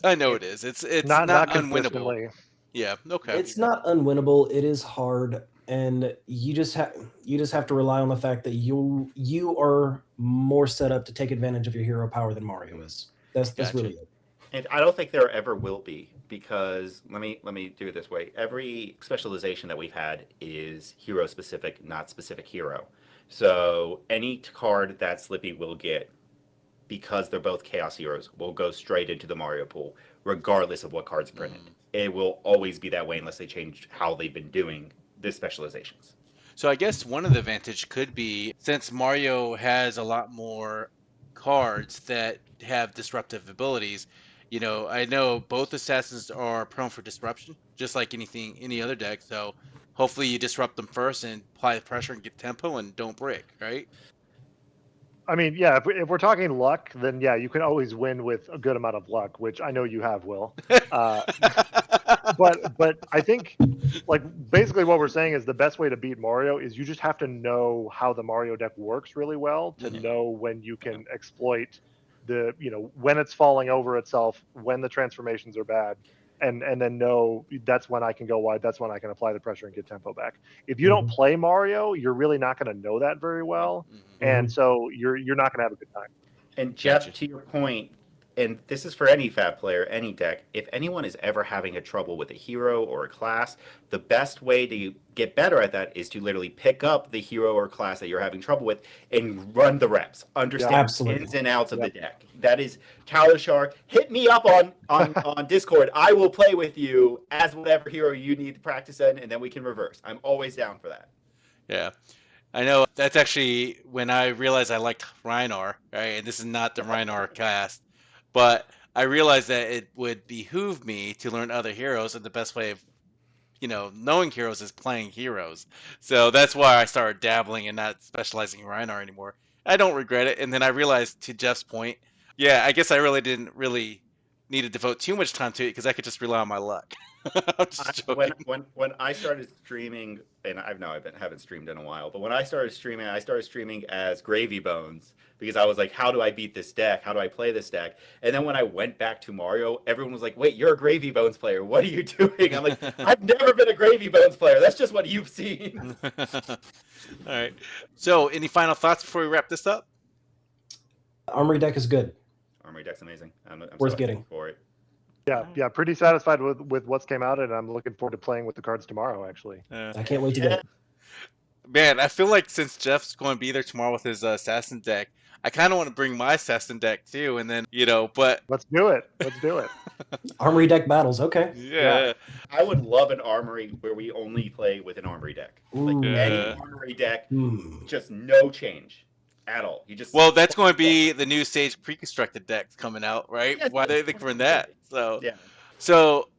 I know it is. It's not unwinnable. consistently. Yeah. Okay. It's not unwinnable. It is hard, and you just have to rely on the fact that you are more set up to take advantage of your hero power than Mario is. That's Gotcha. really it. And I don't think there ever will be because let me do it this way. Every specialization that we've had is hero specific, not specific hero. So any card that Slippy will get, because they're both Chaos Heroes, will go straight into the Mario pool, regardless of what card's printed. It will always be that way unless they change how they've been doing the specializations. So I guess one of the advantage could be since Mario has a lot more cards that have disruptive abilities, You know, I know both assassins are prone for disruption, just like any other deck. So hopefully you disrupt them first and apply the pressure and get tempo and don't break, right? I mean, yeah, if we're talking luck, then yeah, you can always win with a good amount of luck, which I know you have, Will. But I think, like, basically what we're saying is the best way to beat Mario is you just have to know how the Mario deck works really well to know when you can exploit when it's falling over itself, when the transformations are bad, and then know that's when I can go wide, that's when I can apply the pressure and get tempo back. If you don't play Mario, you're really not going to know that very well, and so you're not going to have a good time. And Jeff, to your point, and this is for any Fab player, any deck, if anyone is ever having a trouble with a hero or a class, the best way to get better at that is to literally pick up the hero or class that you're having trouble with and run the reps. Understand the ins and outs of the deck. That is Talishar. Hit me up on Discord. I will play with you as whatever hero you need to practice in, and then we can reverse. I'm always down for that. Yeah. I know that's actually when I realized I liked Rhinar, right? And this is not the Rhinar cast, but I realized that it would behoove me to learn other heroes, and the best way of, knowing heroes is playing heroes. So that's why I started dabbling and not specializing in Rhinar anymore. I don't regret it. And then I realized, to Jeff's point, yeah, I guess I really didn't need to devote too much time to it because I could just rely on my luck. I'm just joking. When I started streaming, and I haven't streamed in a while, but when I started streaming as Gravy Bones because I was like, how do I beat this deck? How do I play this deck? And then when I went back to Mario, everyone was like, wait, you're a Gravy Bones player. What are you doing? I'm like, I've never been a Gravy Bones player. That's just what you've seen. All right. So, any final thoughts before we wrap this up? Armory deck is good. Armory deck's amazing. I'm worth so getting for it. Yeah, pretty satisfied with what's came out, and I'm looking forward to playing with the cards tomorrow. Actually, I can't wait to get it. Man, I feel like since Jeff's going to be there tomorrow with his assassin deck, I kind of want to bring my assassin deck too, and then but let's do it. Armory deck battles, okay. Yeah. I would love an armory where we only play with an armory deck. Like any armory deck, just no change at all. Well, that's going to be the new Sage pre-constructed decks coming out, right? Why do they think we're in that? So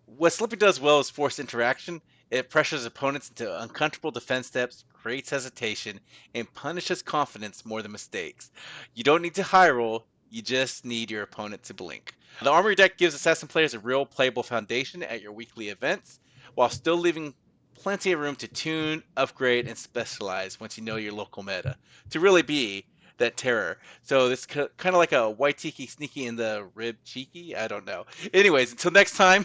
what Slippy does well is force interaction. It pressures opponents into uncomfortable defense steps, creates hesitation, and punishes confidence more than mistakes. You don't need to high roll, you just need your opponent to blink. The Armory deck gives Assassin players a real playable foundation at your weekly events, while still leaving plenty of room to tune, upgrade, and specialize once you know your local meta, to really be that terror. So this kind of like a white tiki sneaky in the rib cheeky. I don't know. Anyways, until next time,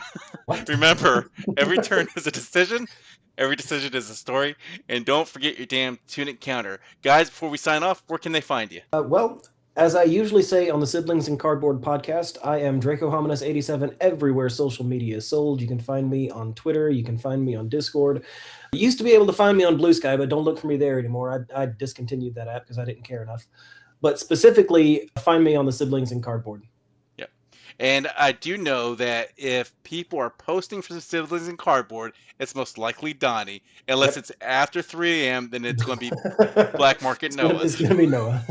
remember, every turn is a decision. Every decision is a story. And don't forget your damn Tunic Counter. Guys, before we sign off, where can they find you? Well, as I usually say on the Siblings in Cardboard podcast, I am Draco Hominis 87 everywhere social media is sold. You can find me on Twitter. You can find me on Discord. You used to be able to find me on Blue Sky, but don't look for me there anymore. I discontinued that app because I didn't care enough. But specifically, find me on the Siblings in Cardboard. Yep. And I do know that if people are posting for the Siblings in Cardboard, it's most likely Donnie. Unless it's after 3 a.m., then it's going to be Black Market Noah. It's going to be Noah.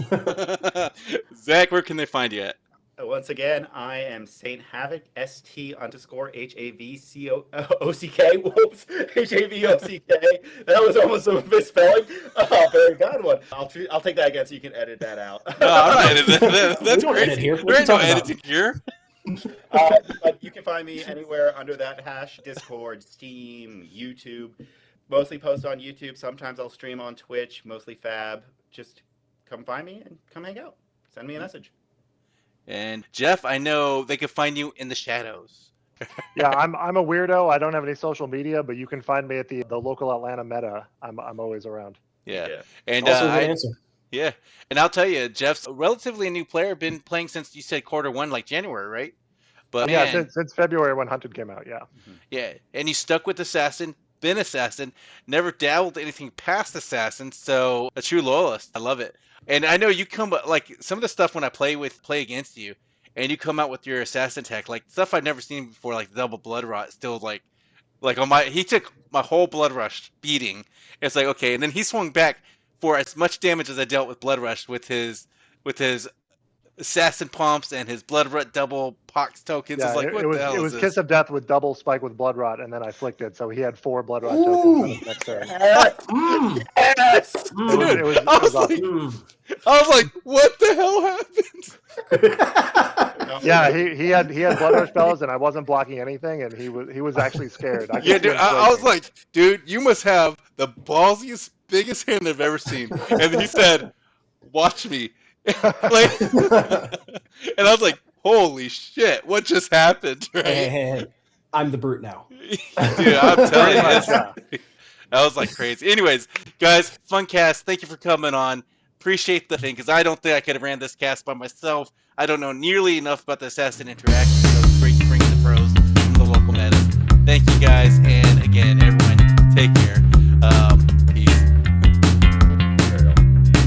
Zach, where can they find you at? Once again, I am Saint Havoc, ST_HAVCOCK. Whoops, HAVOCK. That was almost a misspelling. Oh, very bad one. I'll take that again so you can edit that out. No, I'm not editing that. That's we don't edit here. There ain't no editing here. But you can find me anywhere under that hash: Discord, Steam, YouTube. Mostly post on YouTube. Sometimes I'll stream on Twitch. Mostly Fab. Just come find me and come hang out. Send me a message. And Jeff, I know they can find you in the shadows. Yeah, I'm a weirdo. I don't have any social media, but you can find me at the local Atlanta Meta. I'm always around. Yeah. And also a good answer. Yeah, and I'll tell you, Jeff's a relatively new player. Been playing since you said Q1, like January, right? But yeah, since February when Hunted came out. Yeah. Yeah, and you stuck with Assassin. Been Assassin, never dabbled anything past Assassin, so a true loyalist. I love it. And I know you come, like, some of the stuff when I play against you, and you come out with your Assassin tech, like, stuff I've never seen before, like double Blood Rot, still, like on he took my whole Blood Rush beating. It's like, okay, and then he swung back for as much damage as I dealt with Blood Rush with his assassin pumps and his blood rot double pox tokens. I was like, what the hell it is was this? Kiss of Death with double spike with blood rot, and then I flicked it, so he had 4 blood rot tokens on his next turn. Mm. Yes! Mm. It was I was awesome. Mm. I was like, what the hell happened? Yeah, he had blood rush spells, and I wasn't blocking anything, and he was actually scared. I could Yeah, see dude, him I was flinching. like, dude, you must have the ballsiest, biggest hand I've ever seen. And he said, watch me. Like, and I was like, holy shit, what just happened? Right? Hey, I'm the brute now. Dude, I'm telling you, Pretty much, that was like crazy. Anyways, guys, fun cast. Thank you for coming on. Appreciate the thing, because I don't think I could have ran this cast by myself. I don't know nearly enough about the Assassin interaction.